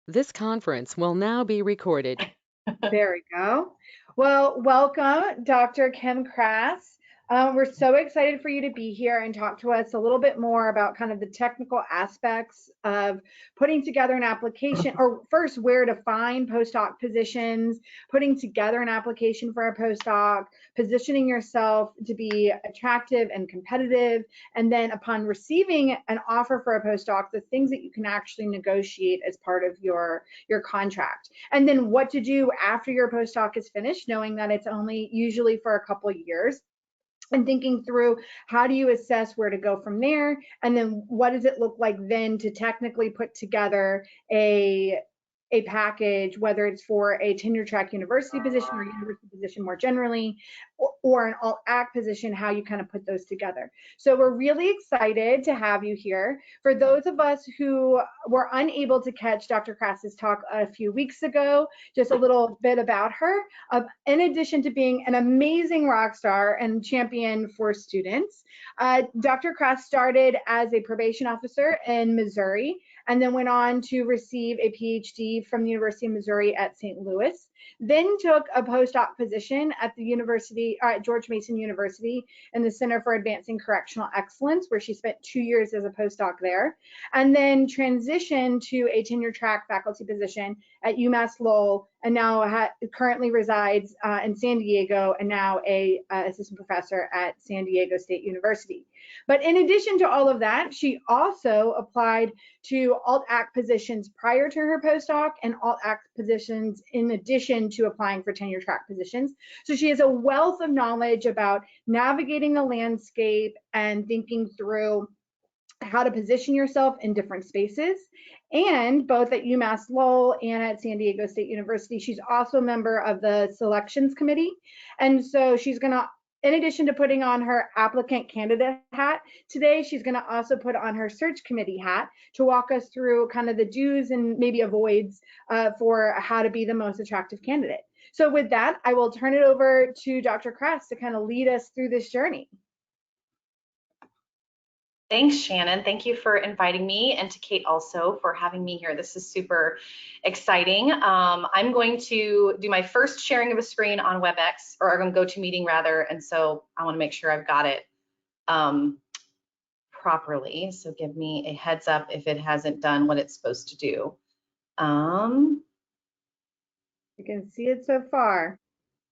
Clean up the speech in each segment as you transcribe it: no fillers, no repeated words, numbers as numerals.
This conference will now be recorded. There we go. Well, welcome, Dr. Kim Kras. We're so excited for you to be here and talk to us a little bit more about kind of the technical aspects of putting together an application, or first, where to find postdoc positions, putting together an application for a postdoc, positioning yourself to be attractive and competitive, and then upon receiving an offer for a postdoc, the things that you can actually negotiate as part of your contract. And then what to do after your postdoc is finished, knowing that it's only usually for a couple of years, and thinking through how do you assess where to go from there, and then what does it look like then to technically put together a package, whether it's for a tenure-track university position or university position more generally, or an AltAc position, how you kind of put those together. So we're really excited to have you here. For those of us who were unable to catch Dr. Kras's talk a few weeks ago, just a little bit about her. In addition to being an amazing rock star and champion for students, Dr. Kras started as a probation officer in Missouri and then went on to receive a PhD from the University of Missouri at St. Louis, then took a postdoc position at the University, George Mason University in the Center for Advancing Correctional Excellence, where she spent 2 years as a postdoc there, and then transitioned to a tenure-track faculty position at UMass Lowell, and now currently resides in San Diego, and now a assistant professor at San Diego State University. But in addition to all of that, she also applied to AltAc positions prior to her postdoc and AltAc positions in addition to applying for tenure track positions. So she has a wealth of knowledge about navigating the landscape and thinking through how to position yourself in different spaces. And both at UMass Lowell and at San Diego State University, she's also a member of the selections committee. And so she's going to, in addition to putting on her applicant candidate hat today, she's going to also put on her search committee hat to walk us through kind of the do's and maybe avoids for how to be the most attractive candidate. So with that, I will turn it over to Dr. Kras to kind of lead us through this journey. Thanks, Shannon. Thank you for inviting me, and to Kate also for having me here. This is super exciting. I'm going to do my first sharing of a screen on WebEx, or on GoToMeeting rather, and so I want to make sure I've got it properly. So give me a heads up if it hasn't done what it's supposed to do. You can see it so far.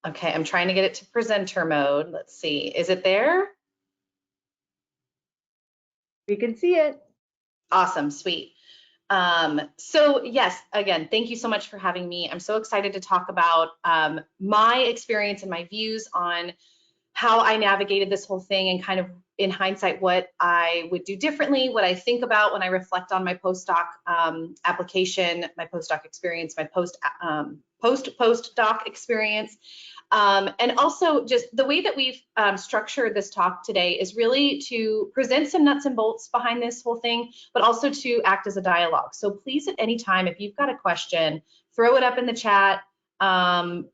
Okay, I'm trying to get it to presenter mode. Let's see, is it there? We can see it. Awesome, sweet. So yes, again, thank you so much for having me. I'm so excited to talk about my experience and my views on how I navigated this whole thing, and kind of in hindsight what I would do differently, what I think about when I reflect on my postdoc application, my postdoc experience, my postdoc experience. And also just the way that we've structured this talk today is really to present some nuts and bolts behind this whole thing, but also to act as a dialogue. So please, at any time, if you've got a question, throw it up in the chat, unmute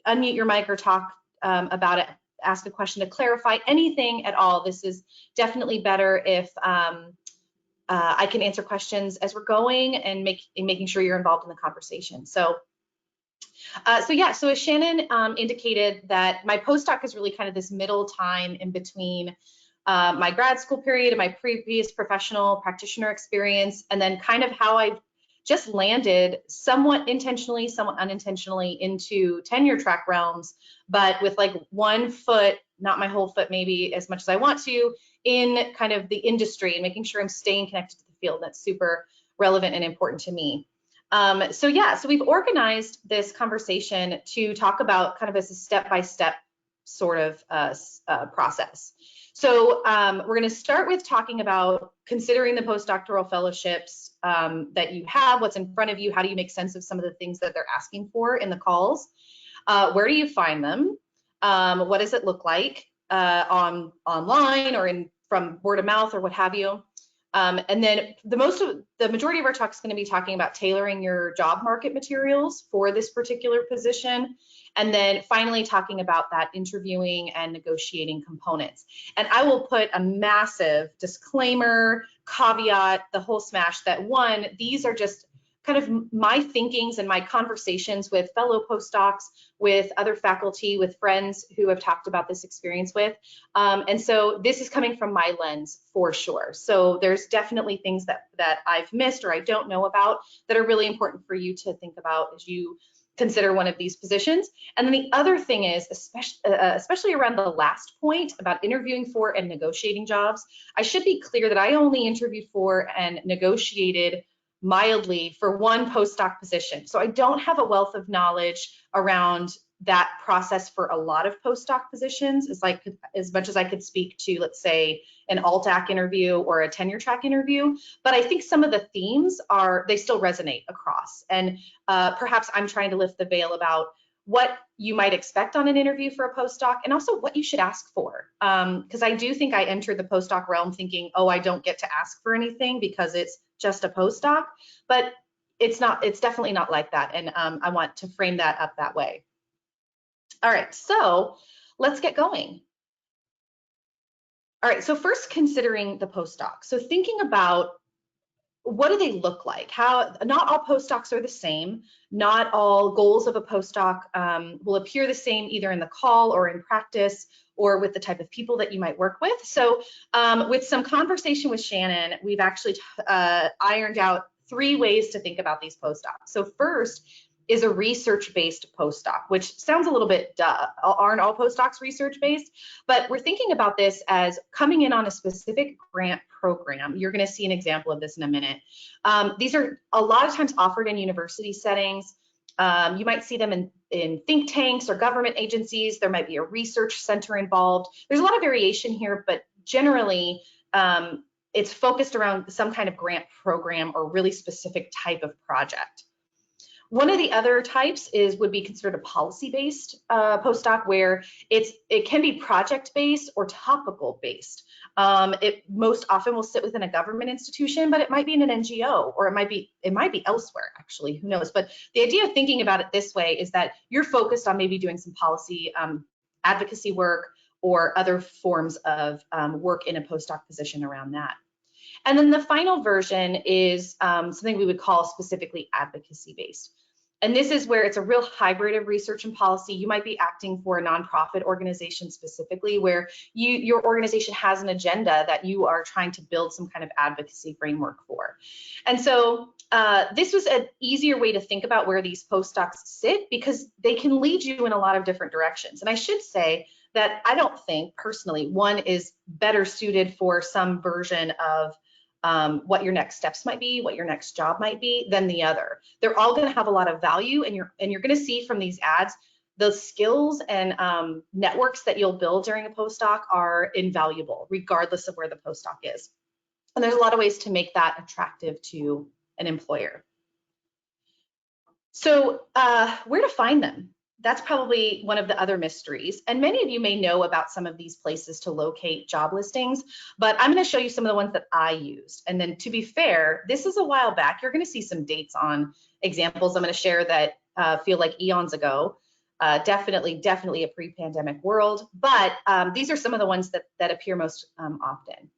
your mic or talk about it, ask a question to clarify anything at all. This is definitely better if I can answer questions as we're going, and making sure you're involved in the conversation. So as Shannon indicated, that my postdoc is really kind of this middle time in between my grad school period and my previous professional practitioner experience, and then kind of how I've just landed somewhat intentionally, somewhat unintentionally into tenure track realms, but with like one foot, not my whole foot maybe as much as I want to, in kind of the industry, and making sure I'm staying connected to the field. That's super relevant and important to me. So we've organized this conversation to talk about kind of as a step-by-step sort of process. So we're going to start with talking about considering the postdoctoral fellowships that you have, what's in front of you, how do you make sense of some of the things that they're asking for in the calls, where do you find them, what does it look like online or from word of mouth or what have you. And then the majority of our talk is going to be talking about tailoring your job market materials for this particular position. And then finally talking about that interviewing and negotiating components. And I will put a massive disclaimer, caveat, the whole smash that one, these are just kind of my thinkings and my conversations with fellow postdocs, with other faculty, with friends who have talked about this experience with. And so this is coming from my lens for sure. So there's definitely things that I've missed or I don't know about that are really important for you to think about as you consider one of these positions. And then the other thing is, especially around the last point about interviewing for and negotiating jobs, I should be clear that I only interviewed for and negotiated mildly for one postdoc position. So I don't have a wealth of knowledge around that process for a lot of postdoc positions, as much as I could speak to, let's say, an AltAc interview or a tenure-track interview. But I think some of the themes they still resonate across. And perhaps I'm trying to lift the veil about what you might expect on an interview for a postdoc and also what you should ask for. Because I do think I entered the postdoc realm thinking, oh, I don't get to ask for anything because it's just a postdoc. But it's definitely not like that. And I want to frame that up that way. All right, so let's get going. All right, so first considering the postdoc. So thinking about what do they look like? Not all postdocs are the same. Not all goals of a postdoc will appear the same either in the call or in practice or with the type of people that you might work with. So with some conversation with Shannon, we've actually ironed out 3 ways to think about these postdocs. So first is a research-based postdoc, which sounds a little bit duh. Aren't all postdocs research-based? But we're thinking about this as coming in on a specific grant program. You're going to see an example of this in a minute. These are a lot of times offered in university settings. You might see them in think tanks or government agencies. There might be a research center involved. There's a lot of variation here, but generally it's focused around some kind of grant program or really specific type of project. One of the other types would be considered a policy-based postdoc, where it can be project-based or topical-based. It most often will sit within a government institution, but it might be in an NGO, or it might be elsewhere, actually, who knows. But the idea of thinking about it this way is that you're focused on maybe doing some policy advocacy work or other forms of work in a postdoc position around that. And then the final version is something we would call specifically advocacy-based. And this is where it's a real hybrid of research and policy. You might be acting for a nonprofit organization specifically, where your organization has an agenda that you are trying to build some kind of advocacy framework for. And so this was an easier way to think about where these postdocs sit, because they can lead you in a lot of different directions. And I should say that I don't think personally one is better suited for some version of what your next steps might be, what your next job might be, than the other. They're all going to have a lot of value, and you're going to see from these ads the skills and networks that you'll build during a postdoc are invaluable, regardless of where the postdoc is. And there's a lot of ways to make that attractive to an employer. So where to find them? That's probably one of the other mysteries. And many of you may know about some of these places to locate job listings, but I'm going to show you some of the ones that I used. And then, to be fair, this is a while back. You're going to see some dates on examples I'm going to share that feel like eons ago. Definitely a pre-pandemic world, but these are some of the ones that appear most often.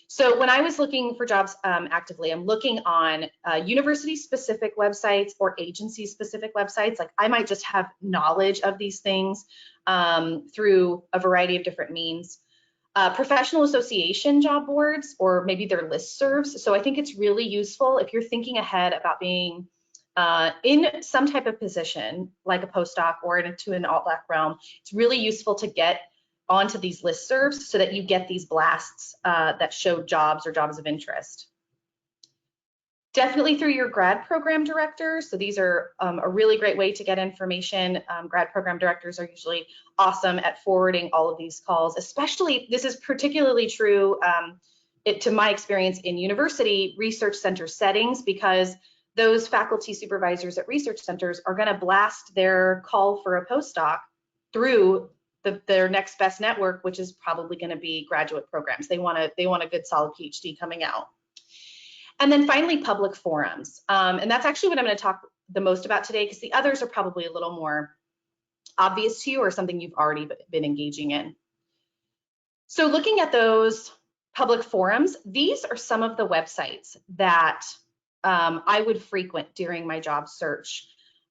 So when I was looking for jobs actively, I'm looking on university-specific websites or agency-specific websites. Like, I might just have knowledge of these things through a variety of different means. Professional association job boards, or maybe their listservs. So I think it's really useful if you're thinking ahead about being in some type of position, like a postdoc or into an AltAc realm. It's really useful to get onto these listservs so that you get these blasts that show jobs or jobs of interest. Definitely through your grad program director. So these are a really great way to get information. Grad program directors are usually awesome at forwarding all of these calls, especially, this is particularly true to my experience in university research center settings, because those faculty supervisors at research centers are going to blast their call for a postdoc through their next best network, which is probably going to be graduate programs. They want a good solid PhD coming out. And then finally, public forums. And that's actually what I'm going to talk the most about today, because the others are probably a little more obvious to you or something you've already been engaging in. So looking at those public forums, these are some of the websites that I would frequent during my job search.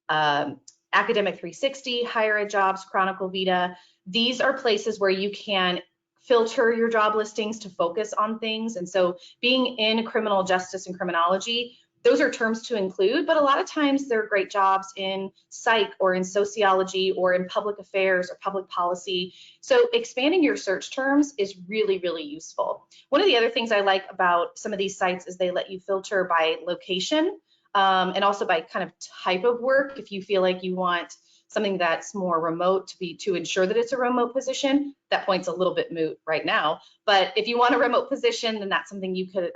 Academic 360, Higher Ed Jobs, Chronicle Vita. These are places where you can filter your job listings to focus on things. And so being in criminal justice and criminology, those are terms to include, but a lot of times there are great jobs in psych or in sociology or in public affairs or public policy. So expanding your search terms is really, really useful. One of the other things I like about some of these sites is they let you filter by location and also by kind of type of work. If you feel like you want something that's more remote to ensure that it's a remote position, that point's a little bit moot right now. But if you want a remote position, then that's something you could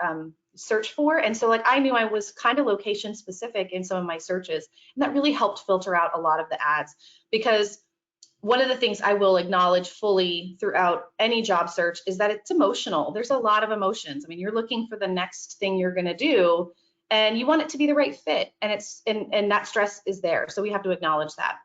search for. And so like I knew I was kind of location specific in some of my searches, and that really helped filter out a lot of the ads, because one of the things I will acknowledge fully throughout any job search is that it's emotional. There's a lot of emotions. I mean, you're looking for the next thing you're going to do, and you want it to be the right fit, and that stress is there. So we have to acknowledge that.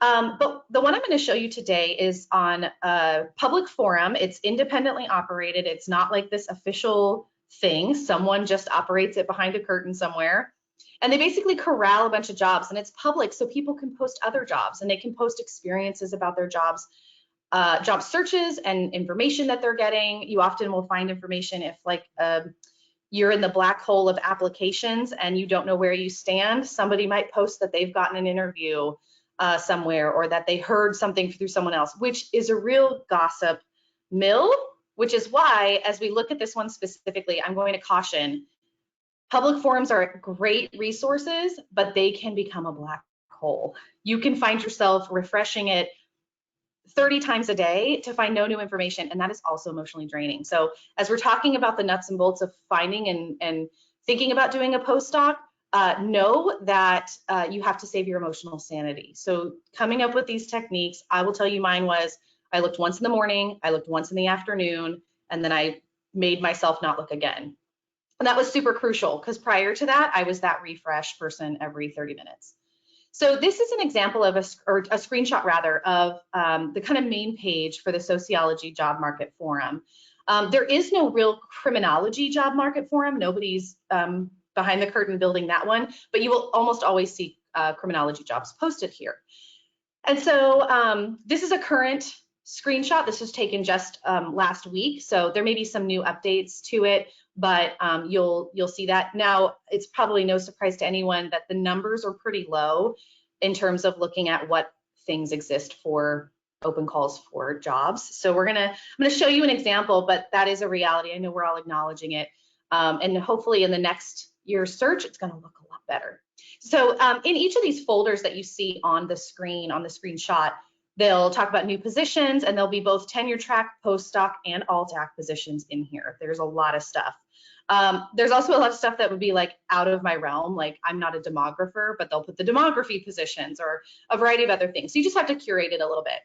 But the one I'm going to show you today is on a public forum. It's independently operated. It's not like this official thing. Someone just operates it behind a curtain somewhere. And they basically corral a bunch of jobs, and it's public, so people can post other jobs, and they can post experiences about their jobs, job searches and information that they're getting. You often will find information if like you're in the black hole of applications and you don't know where you stand. Somebody might post that they've gotten an interview somewhere, or that they heard something through someone else, which is a real gossip mill, which is why, as we look at this one specifically, I'm going to caution, public forums are great resources, but they can become a black hole. You can find yourself refreshing it 30 times a day to find no new information, and that is also emotionally draining. So as we're talking about the nuts and bolts of finding and thinking about doing a postdoc, know that you have to save your emotional sanity. So coming up with these techniques, I will tell you mine was, I looked once in the morning, I looked once in the afternoon, and then I made myself not look again. And that was super crucial, because prior to that, I was that refresh person every 30 minutes. So this is an example of a screenshot rather of the kind of main page for the Sociology Job Market Forum. There is no real criminology job market forum. Nobody's behind the curtain building that one, but you will almost always see criminology jobs posted here. And so this is a current screenshot. This was taken just last week, so there may be some new updates to it, but you'll see that. Now, it's probably no surprise to anyone that the numbers are pretty low in terms of looking at what things exist for open calls for jobs. So I'm gonna show you an example, but that is a reality. I know we're all acknowledging it, and hopefully in the next year's search, it's gonna look a lot better. So in each of these folders that you see on the screen, on the screenshot, they'll talk about new positions, and there'll be both tenure-track, post-doc, and AltAc positions in here. There's a lot of stuff. There's also a lot of stuff that would be like out of my realm, like I'm not a demographer, but they'll put the demography positions or a variety of other things. So you just have to curate it a little bit.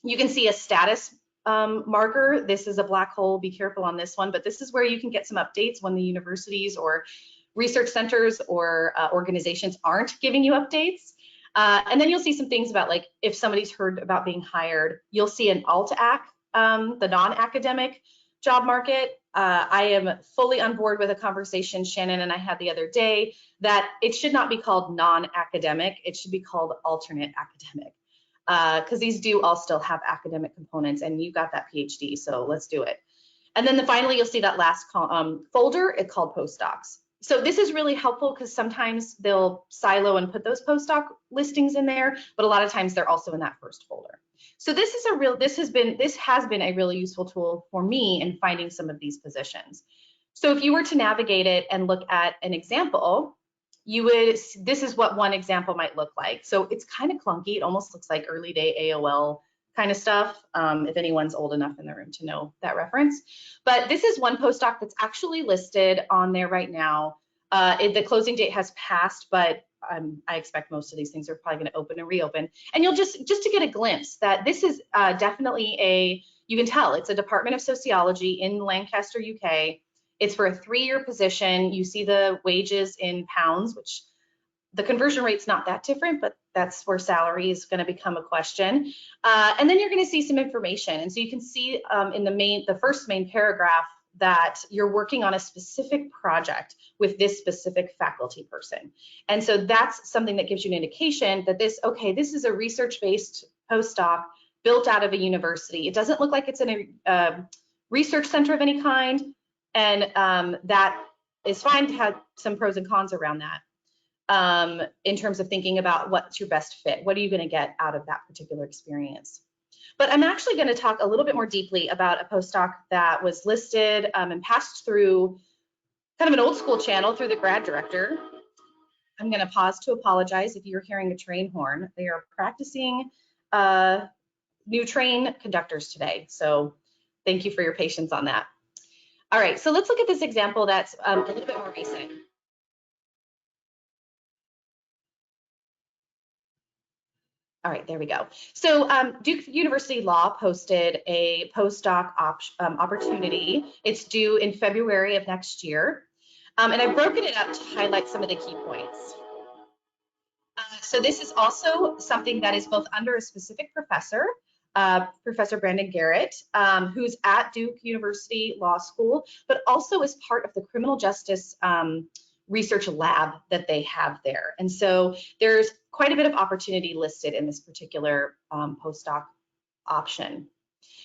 You can see a status marker. This is a black hole, be careful on this one, but this is where you can get some updates when the universities or research centers or organizations aren't giving you updates. And then you'll see some things about like if somebody's heard about being hired, you'll see an AltAc, the non-academic job market. I am fully on board with a conversation Shannon and I had the other day that it should not be called non-academic, it should be called alternate academic, because these do all still have academic components, and you got that PhD, so let's do it. And then finally, you'll see that last folder, it's called postdocs. So this is really helpful because sometimes they'll silo and put those postdoc listings in there, but a lot of times they're also in that first folder. So this has been a really useful tool for me in finding some of these positions. So if you were to navigate it and look at an example, this is what one example might look like. So it's kind of clunky. It almost looks like early day AOL kind of stuff, if anyone's old enough in the room to know that reference. But this is one postdoc that's actually listed on there right now. The closing date has passed, but I expect most of these things are probably going to open and reopen. And you'll just to get a glimpse that this is definitely you can tell it's a Department of Sociology in Lancaster, UK. It's for a 3-year position. You see the wages in pounds, which the conversion rate's not that different, but that's where salary is going to become a question. And then you're going to see some information. And so you can see in the first main paragraph, that you're working on a specific project with this specific faculty person. And so that's something that gives you an indication that this is a research-based postdoc built out of a university. It doesn't look like it's in a research center of any kind, and that is fine to have some pros and cons around that in terms of thinking about what's your best fit. What are you going to get out of that particular experience? But I'm actually going to talk a little bit more deeply about a postdoc that was listed and passed through kind of an old school channel through the grad director. I'm going to pause to apologize if you're hearing a train horn. They are practicing new train conductors today. So thank you for your patience on that. All right, so let's look at this example that's a little bit more recent. All right, there we go. So Duke University Law posted a postdoc opportunity. It's due in February of next year. And I've broken it up to highlight some of the key points. So this is also something that is both under a specific professor, Professor Brandon Garrett, who's at Duke University Law School, but also as part of the criminal justice research lab that they have there. And so there's quite a bit of opportunity listed in this particular postdoc option.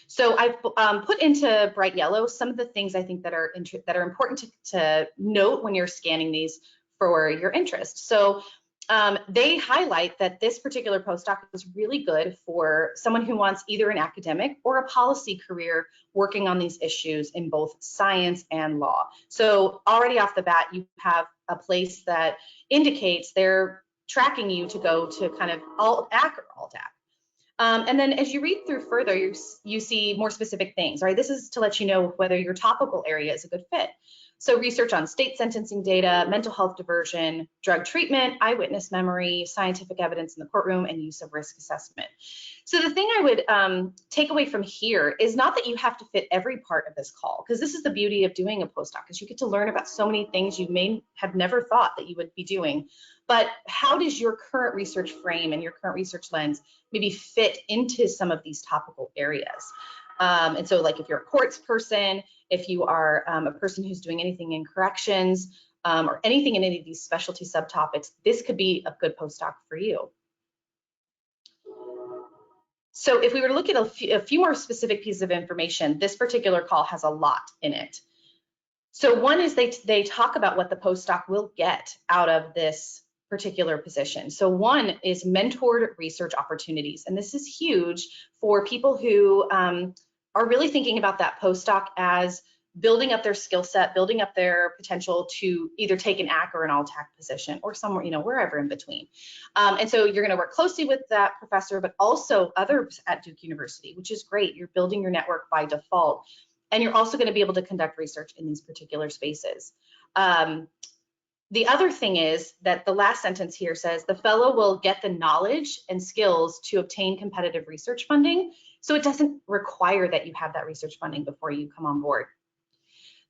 So I've put into bright yellow some of the things I think that are important to note when you're scanning these for your interest. So they highlight that this particular postdoc is really good for someone who wants either an academic or a policy career working on these issues in both science and law. So already off the bat, you have a place that indicates they're tracking you to go to kind of AltAc or AltAc. And then as you read through further, you see more specific things, right? This is to let you know whether your topical area is a good fit. So research on state sentencing data, mental health diversion, drug treatment, eyewitness memory, scientific evidence in the courtroom, and use of risk assessment. So the thing I would take away from here is not that you have to fit every part of this call, because this is the beauty of doing a postdoc, is you get to learn about so many things you may have never thought that you would be doing. But how does your current research frame and your current research lens maybe fit into some of these topical areas? And so like if you're a courts person, if you are a person who's doing anything in corrections or anything in any of these specialty subtopics, this could be a good postdoc for you. So if we were to look at a few more specific pieces of information, this particular call has a lot in it. So one is they talk about what the postdoc will get out of this particular position. So one is mentored research opportunities. And this is huge for people who are really thinking about that postdoc as building up their skill set, building up their potential to either take an ACC or an AltAc position or somewhere, wherever in between. And so you're going to work closely with that professor, but also others at Duke University, which is great. You're building your network by default. And you're also going to be able to conduct research in these particular spaces. The other thing is that the last sentence here says the fellow will get the knowledge and skills to obtain competitive research funding. So it doesn't require that you have that research funding before you come on board.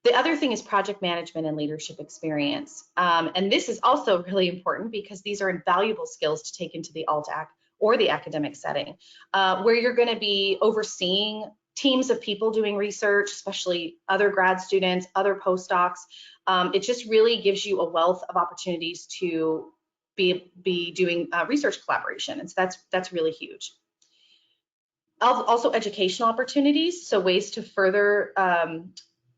The other thing is project management and leadership experience. And this is also really important because these are invaluable skills to take into the AltAc or the academic setting, where you're going to be overseeing teams of people doing research, especially other grad students, other postdocs. It just really gives you a wealth of opportunities to be doing research collaboration. And so that's really huge. Also educational opportunities, so ways to further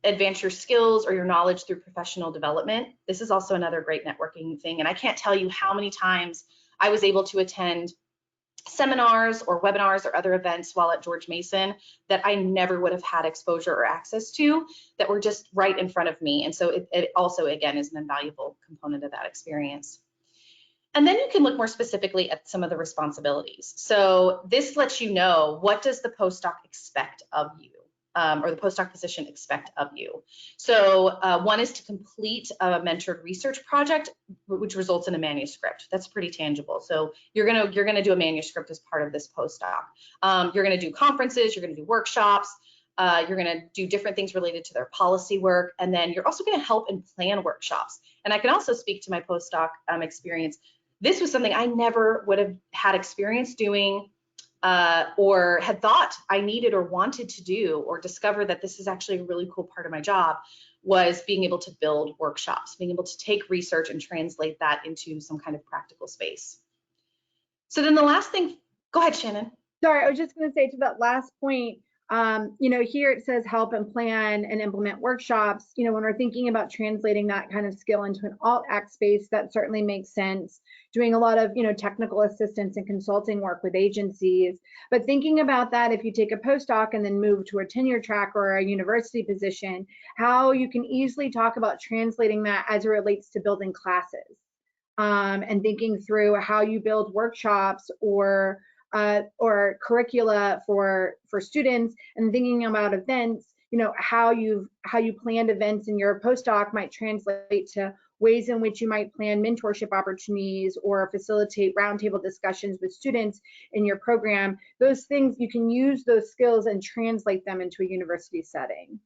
advance your skills or your knowledge through professional development. This is also another great networking thing. And I can't tell you how many times I was able to attend seminars or webinars or other events while at George Mason that I never would have had exposure or access to, that were just right in front of me. And so it also, again, is an invaluable component of that experience. And then you can look more specifically at some of the responsibilities. So this lets you know, what does the postdoc expect of you? Or the postdoc position expect of you. So one is to complete a mentored research project, which results in a manuscript. That's pretty tangible. So you're gonna do a manuscript as part of this postdoc. You're gonna do conferences, you're gonna do workshops, you're gonna do different things related to their policy work, and then you're also gonna help and plan workshops. And I can also speak to my postdoc experience. This was something I never would have had experience doing or had thought I needed or wanted to do, or discover that this is actually a really cool part of my job, was being able to build workshops, being able to take research and translate that into some kind of practical space. So then the last thing, go ahead, Shannon. Sorry, I was just going to say to that last point, here it says help and plan and implement workshops. When we're thinking about translating that kind of skill into an AltAc space, that certainly makes sense. Doing a lot of, technical assistance and consulting work with agencies. But thinking about that, if you take a postdoc and then move to a tenure track or a university position, how you can easily talk about translating that as it relates to building classes, and thinking through how you build workshops or curricula for students, and thinking about events, how you planned events in your postdoc might translate to ways in which you might plan mentorship opportunities or facilitate roundtable discussions with students in your program. Those things, you can use those skills and translate them into a university setting.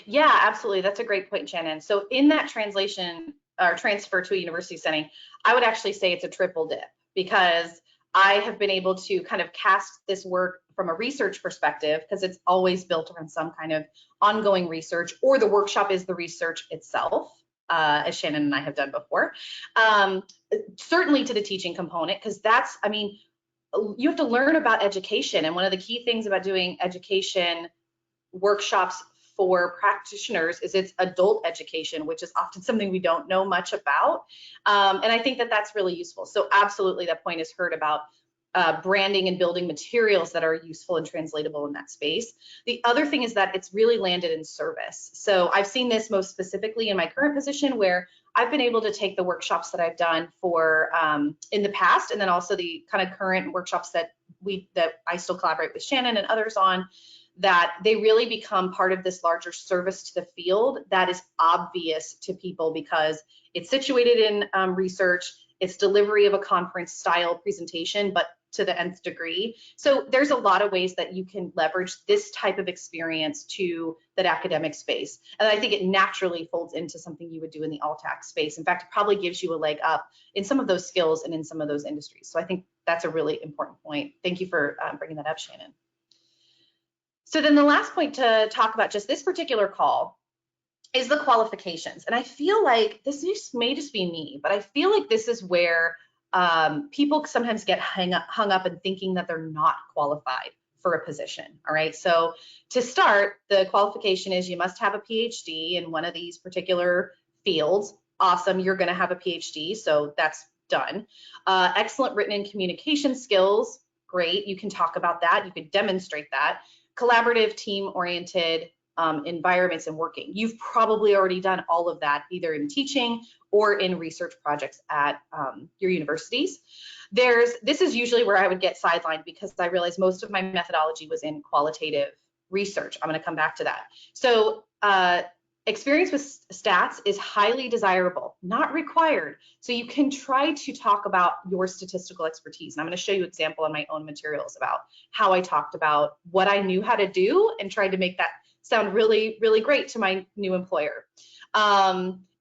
Yeah, absolutely. That's a great point, Shannon. So in that translation or transfer to a university setting, I would actually say it's a triple dip, because I have been able to kind of cast this work from a research perspective, because it's always built around some kind of ongoing research, or the workshop is the research itself, as Shannon and I have done before. Certainly to the teaching component, because that's, you have to learn about education. And one of the key things about doing education workshops for practitioners is it's adult education, which is often something we don't know much about. And I think that that's really useful. So absolutely, that point is heard about branding and building materials that are useful and translatable in that space. The other thing is that it's really landed in service. So I've seen this most specifically in my current position, where I've been able to take the workshops that I've done for in the past, and then also the kind of current workshops that I still collaborate with Shannon and others on, that they really become part of this larger service to the field that is obvious to people, because it's situated in research, it's delivery of a conference style presentation, but to the nth degree. So there's a lot of ways that you can leverage this type of experience to that academic space. And I think it naturally folds into something you would do in the AltAc space. In fact, it probably gives you a leg up in some of those skills and in some of those industries. So I think that's a really important point. Thank you for bringing that up, Shannon. So then the last point to talk about just this particular call is the qualifications. And I feel like this may just be me, but I feel like this is where people sometimes get hung up in thinking that they're not qualified for a position. All right. So to start, the qualification is you must have a PhD in one of these particular fields. Awesome. You're going to have a PhD. So that's done. Excellent written and communication skills. Great. You can talk about that. You could demonstrate that. Collaborative, team-oriented environments and working. You've probably already done all of that, either in teaching or in research projects at your universities. This is usually where I would get sidelined, because I realized most of my methodology was in qualitative research. I'm going to come back to that. So experience with stats is highly desirable, not required. So you can try to talk about your statistical expertise. And I'm going to show you an example in my own materials about how I talked about what I knew how to do and tried to make that sound really, really great to my new employer.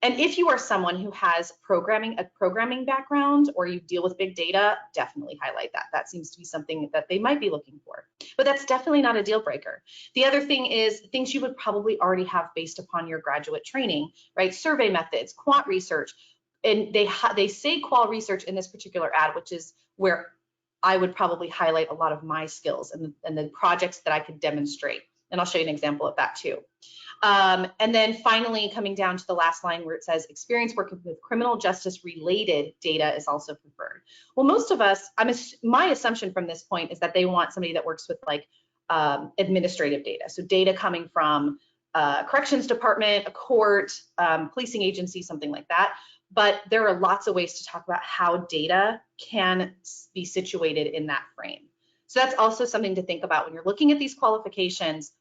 And if you are someone who has a programming background, or you deal with big data, definitely highlight that. That seems to be something that they might be looking for, but that's definitely not a deal breaker. The other thing is things you would probably already have based upon your graduate training, right? Survey methods, quant research, and they say qual research in this particular ad, which is where I would probably highlight a lot of my skills and the projects that I could demonstrate. And I'll show you an example of that too. And then finally, coming down to the last line where it says experience working with criminal justice related data is also preferred. Well, most of us, my assumption from this point is that they want somebody that works with like administrative data. So data coming from corrections department, a court, policing agency, something like that. But there are lots of ways to talk about how data can be situated in that frame. So that's also something to think about when you're looking at these qualifications.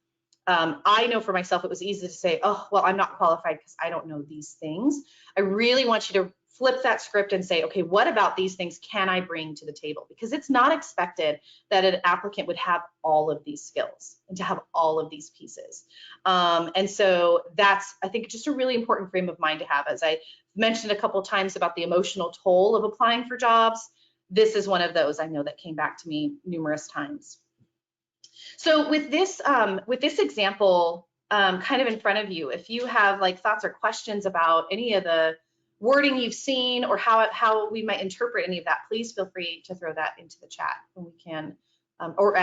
I know for myself, it was easy to say, oh, well, I'm not qualified because I don't know these things. I really want you to flip that script and say, okay, what about these things can I bring to the table? Because it's not expected that an applicant would have all of these skills and to have all of these pieces. And so that's, I think, just a really important frame of mind to have. As I mentioned a couple of times about the emotional toll of applying for jobs, this is one of those I know that came back to me numerous times. So with this example kind of in front of you, if you have like thoughts or questions about any of the wording you've seen or how we might interpret any of that, please feel free to throw that into the chat and we can, or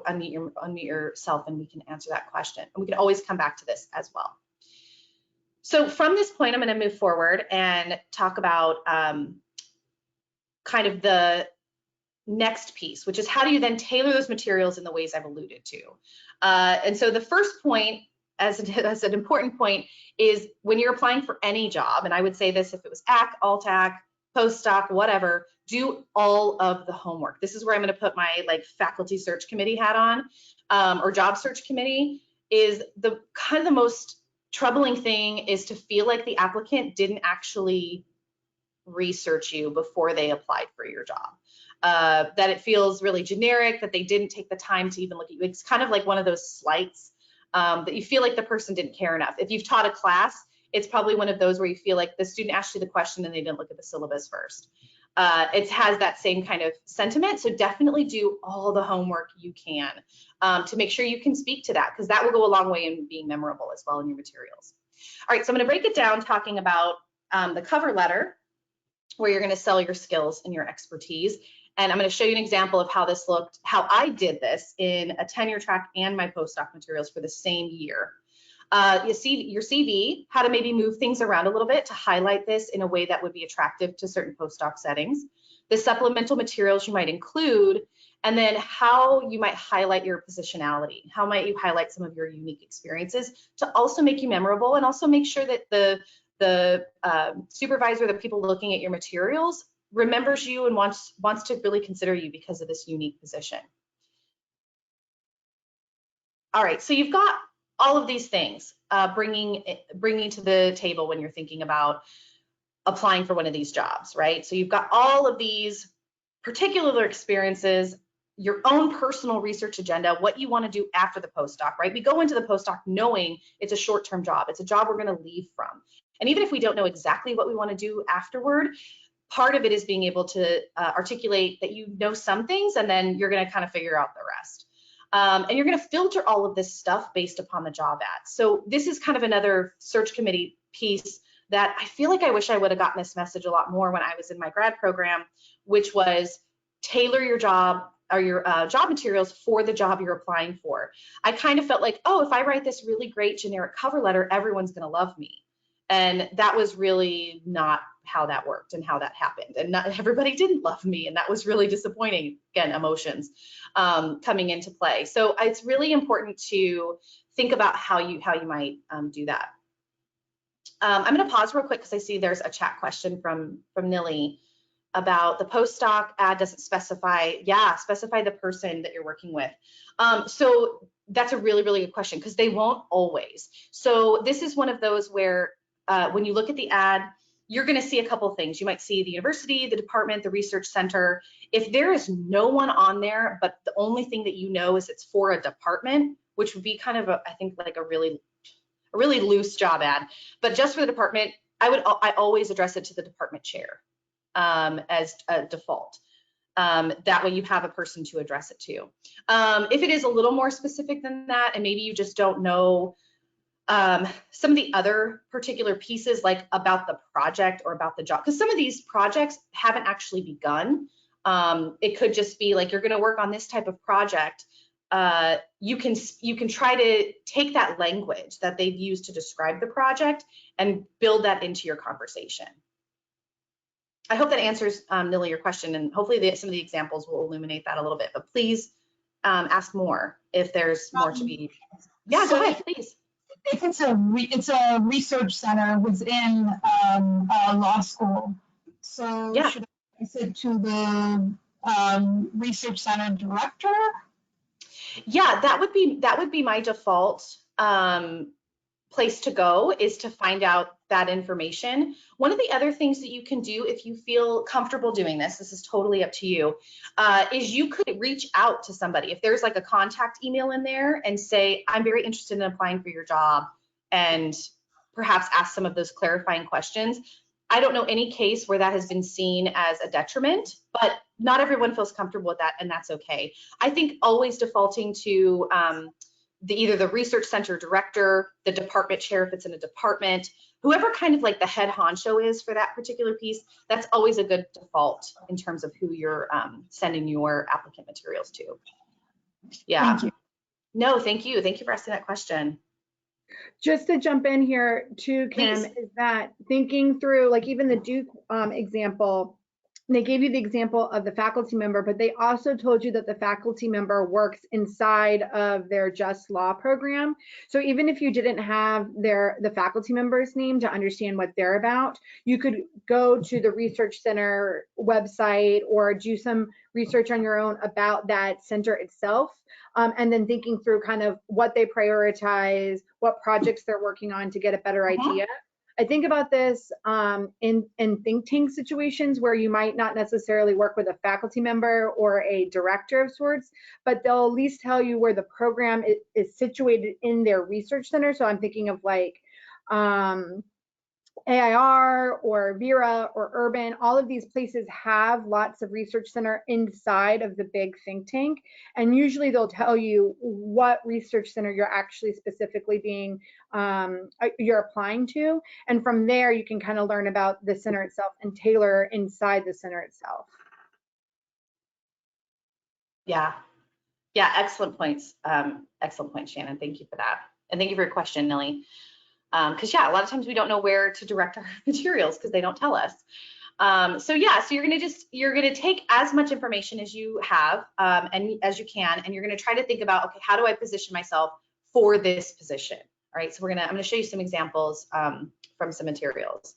unmute yourself and we can answer that question. And we can always come back to this as well. So from this point, I'm going to move forward and talk about kind of the next piece, which is how do you then tailor those materials in the ways I've alluded to. And so the first point, as an important point, is when you're applying for any job, and I would say this if it was AC, AltAc, postdoc, whatever, do all of the homework. This is where I'm going to put my like faculty search committee hat on, or job search committee. Is the kind of the most troubling thing is to feel like the applicant didn't actually research you before they applied for your job. That it feels really generic, that they didn't take the time to even look at you. It's kind of like one of those slights that you feel like the person didn't care enough. If you've taught a class, it's probably one of those where you feel like the student asked you the question and they didn't look at the syllabus first. It has that same kind of sentiment, so definitely do all the homework you can to make sure you can speak to that, because that will go a long way in being memorable as well in your materials. All right, so I'm going to break it down talking about the cover letter, where you're going to sell your skills and your expertise. And I'm going to show you an example of how this looked, how I did this in a tenure track and my postdoc materials for the same year. You see your CV, how to maybe move things around a little bit to highlight this in a way that would be attractive to certain postdoc settings, the supplemental materials you might include, and then how you might highlight your positionality. How might you highlight some of your unique experiences to also make you memorable and also make sure that the supervisor, the people looking at your materials, remembers you and wants to really consider you because of this unique position. All right, so you've got all of these things bringing to the table when you're thinking about applying for one of these jobs, right? So you've got all of these particular experiences, your own personal research agenda, what you want to do after the postdoc, right? We go into the postdoc knowing it's a short-term job. It's a job we're going to leave from. And even if we don't know exactly what we want to do afterward, part of it is being able to articulate that you know some things, and then you're going to kind of figure out the rest. And you're going to filter all of this stuff based upon the job ad. So this is kind of another search committee piece that I feel like I wish I would have gotten this message a lot more when I was in my grad program, which was tailor your job or your job materials for the job you're applying for. I kind of felt like, oh, if I write this really great generic cover letter, everyone's going to love me. And that was really not how that worked and how that happened. And not everybody didn't love me, and that was really disappointing. Again, emotions coming into play. So it's really important to think about how you might do that. I'm going to pause real quick because I see there's a chat question from Nilly about the postdoc ad doesn't specify. Yeah, specify the person that you're working with. So that's a really, really good question, because they won't always. So this is one of those where when you look at the ad, you're going to see a couple things. You might see the university, the department, the research center. If there is no one on there, but the only thing that you know is it's for a department, which would be kind of I think like a really loose job ad, but just for the department, I always address it to the department chair as a default. That way you have a person to address it to. If it is a little more specific than that, and maybe you just don't know some of the other particular pieces, like about the project or about the job, because some of these projects haven't actually begun. It could just be like, you're going to work on this type of project. You can try to take that language that they've used to describe the project and build that into your conversation. I hope that answers, Nilly, your question, and hopefully some of the examples will illuminate that a little bit, but please ask more if there's more to be. Yeah, so go ahead, please. If it's a research center within a law school, so yeah. should I send it to the research center director? Yeah, that would be my default place to go, is to find out that information. One of the other things that you can do if you feel comfortable doing this is totally up to you, is you could reach out to somebody. If there's like a contact email in there, and say, I'm very interested in applying for your job, and perhaps ask some of those clarifying questions. I don't know any case where that has been seen as a detriment, but not everyone feels comfortable with that, and that's okay. I think always defaulting to either the research center director, the department chair if it's in a department, whoever kind of like the head honcho is for that particular piece, that's always a good default in terms of who you're sending your applicant materials to. Yeah. Thank you. No, thank you. Thank you for asking that question. Just to jump in here too, Kim, Please. is that thinking through, like even the Duke example, they gave you the example of the faculty member, but they also told you that the faculty member works inside of their Just Law program. So even if you didn't have the faculty member's name to understand what they're about, you could go to the research center website or do some research on your own about that center itself. And then thinking through kind of what they prioritize, what projects they're working on to get a better idea. I think about this in think tank situations where you might not necessarily work with a faculty member or a director of sorts, but they'll at least tell you where the program is situated in their research center. So I'm thinking of like AIR or Vera or Urban, all of these places have lots of research center inside of the big think tank. And usually they'll tell you what research center you're actually specifically you're applying to. And from there, you can kind of learn about the center itself and tailor inside the center itself. Yeah. Yeah, excellent points. Excellent point, Shannon. Thank you for that. And thank you for your question, Millie. Because yeah, a lot of times we don't know where to direct our materials because they don't tell us. So yeah, so you're gonna take as much information as you have and as you can, and you're gonna try to think about, okay, how do I position myself for this position? All right, so I'm gonna show you some examples from some materials.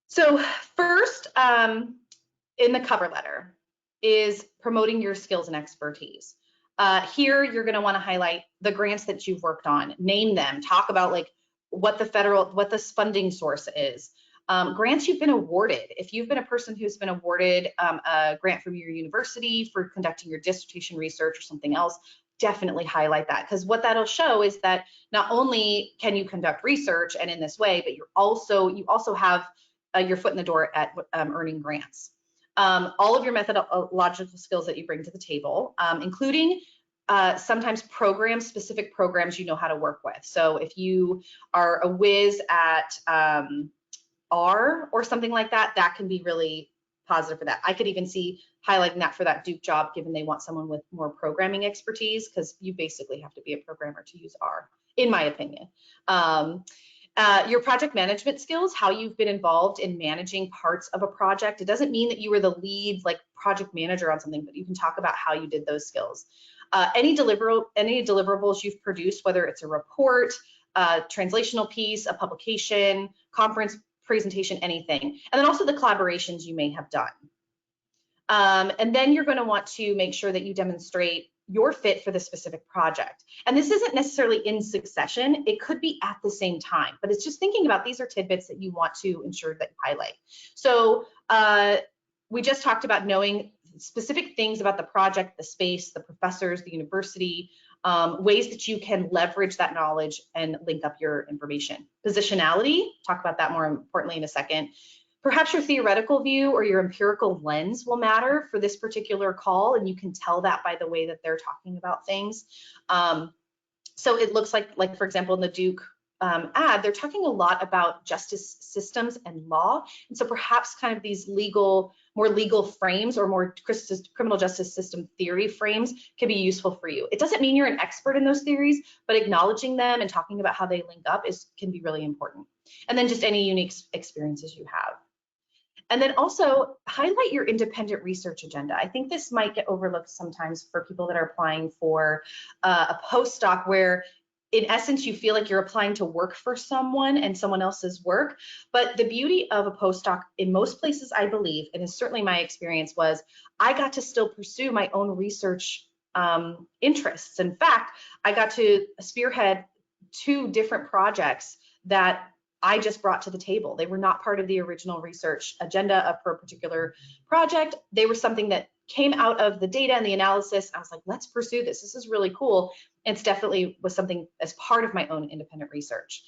So first, in the cover letter is promoting your skills and expertise. Here, you're gonna wanna highlight the grants that you've worked on, name them, talk about like what the funding source is. Grants you've been awarded. If you've been a person who's been awarded a grant from your university for conducting your dissertation research or something else, definitely highlight that, because what that'll show is that not only can you conduct research and in this way, but you also have your foot in the door at earning grants. All of your methodological skills that you bring to the table, including sometimes specific programs you know how to work with. So if you are a whiz at R or something like that, that can be really positive for that. I could even see highlighting that for that Duke job, given they want someone with more programming expertise, because you basically have to be a programmer to use R, in my opinion. Your project management skills, how you've been involved in managing parts of a project. It doesn't mean that you were the lead like project manager on something, but you can talk about how you did those skills. Any deliverables you've produced, whether it's a report, a translational piece, a publication, conference presentation, anything. And then also the collaborations you may have done. And then you're going to want to make sure that you demonstrate your fit for the specific project. And this isn't necessarily in succession. It could be at the same time, but it's just thinking about these are tidbits that you want to ensure that you highlight. So we just talked about knowing specific things about the project, the space, the professors, the university, ways that you can leverage that knowledge and link up your information. Positionality, talk about that more importantly in a second. Perhaps your theoretical view or your empirical lens will matter for this particular call, and you can tell that by the way that they're talking about things. So it looks like for example, in the Duke ad, they're talking a lot about justice systems and law. And so perhaps kind of these more legal frames or more criminal justice system theory frames can be useful for you. It doesn't mean you're an expert in those theories, but acknowledging them and talking about how they link up can be really important. And then just any unique experiences you have. And then also highlight your independent research agenda. I think this might get overlooked sometimes for people that are applying for a postdoc where in essence, you feel like you're applying to work for someone and someone else's work. But the beauty of a postdoc in most places, I believe, and is certainly my experience, was I got to still pursue my own research interests. In fact, I got to spearhead 2 different projects that I just brought to the table. They were not part of the original research agenda for a particular project. They were something that came out of the data and the analysis. I was like, let's pursue this. This is really cool. It's definitely was something as part of my own independent research.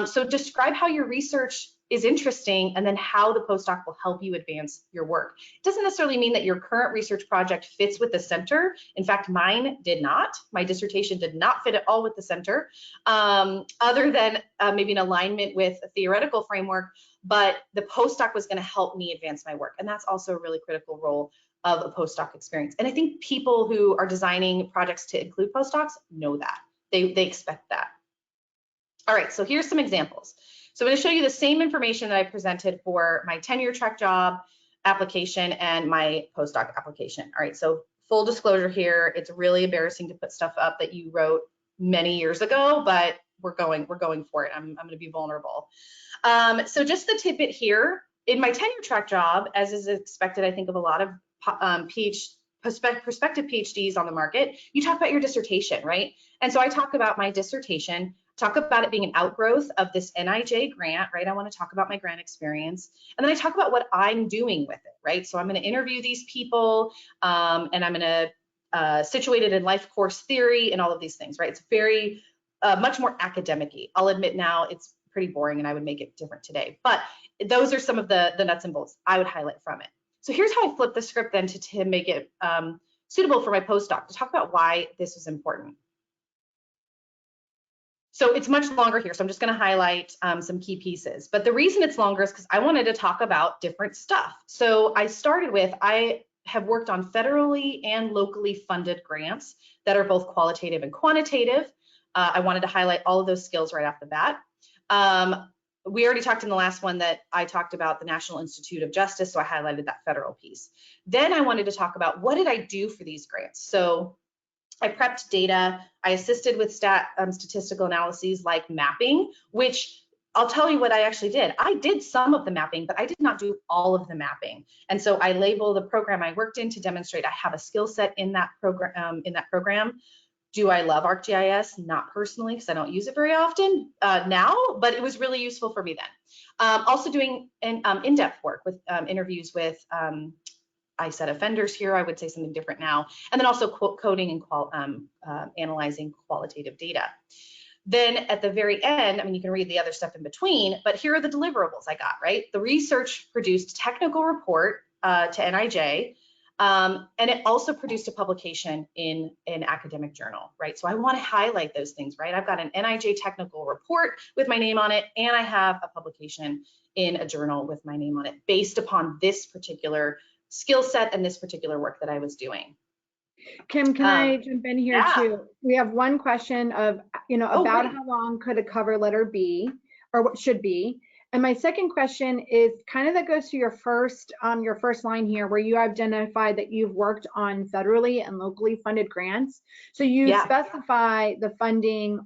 So describe how your research is interesting, and then how the postdoc will help you advance your work. It doesn't necessarily mean that your current research project fits with the center. In fact, mine did not. My dissertation did not fit at all with the center, other than maybe an alignment with a theoretical framework, but the postdoc was going to help me advance my work. And that's also a really critical role of a postdoc experience. And I think people who are designing projects to include postdocs know that. They expect that. All right, so here's some examples. So I'm going to show you the same information that I presented for my tenure track job application and my postdoc application. All right, so full disclosure here, it's really embarrassing to put stuff up that you wrote many years ago, but we're going for it. I'm going to be vulnerable. So just the tidbit here, in my tenure track job, as is expected, I think of a lot of prospective PhDs on the market, you talk about your dissertation, right? And so I talk about my dissertation, talk about it being an outgrowth of this NIJ grant, right? I want to talk about my grant experience. And then I talk about what I'm doing with it, right? So I'm going to interview these people, and I'm going to situate it in life course theory and all of these things, right? It's very much more academic-y. I'll admit now it's pretty boring and I would make it different today, but those are some of the nuts and bolts I would highlight from it. So here's how I flip the script then to make it suitable for my postdoc, to talk about why this was important. So it's much longer here, so I'm just going to highlight some key pieces. But the reason it's longer is because I wanted to talk about different stuff. So I started with, I have worked on federally and locally funded grants that are both qualitative and quantitative. I wanted to highlight all of those skills right off the bat. We already talked in the last one that I talked about the National Institute of Justice, so I highlighted that federal piece. Then I wanted to talk about what did I do for these grants. So I prepped data, I assisted with statistical analyses like mapping, which I'll tell you what I actually did. I did some of the mapping, but I did not do all of the mapping. And so I label the program I worked in to demonstrate I have a skill set in that program. Do I love ArcGIS? Not personally, because I don't use it very often now, but it was really useful for me then. Also doing in-depth work with interviews with, I said offenders here, I would say something different now, and then also coding and analyzing qualitative data. Then at the very end, I mean, you can read the other stuff in between, but here are the deliverables I got, right? The research produced technical report to NIJ, and it also produced a publication in an academic journal, right? So I want to highlight those things, right? I've got an NIJ technical report with my name on it, and I have a publication in a journal with my name on it based upon this particular skill set and this particular work that I was doing. Kim, can I jump in here too? We have one question of, about how long could a cover letter be, or what should be? And my second question is kind of that goes to your first line here, where you identified that you've worked on federally and locally funded grants. So you specify the funding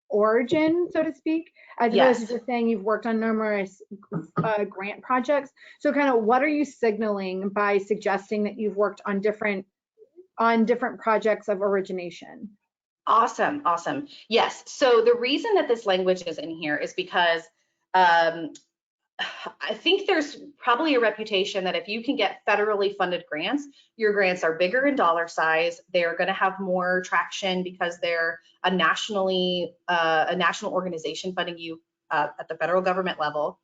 origin, so to speak, as opposed to just saying you've worked on numerous grant projects. So kind of what are you signaling by suggesting that you've worked on different projects of origination? Awesome. Yes. So the reason that this language is in here is because I think there's probably a reputation that if you can get federally funded grants, your grants are bigger in dollar size. They're going to have more traction because they're a national organization funding you at the federal government level.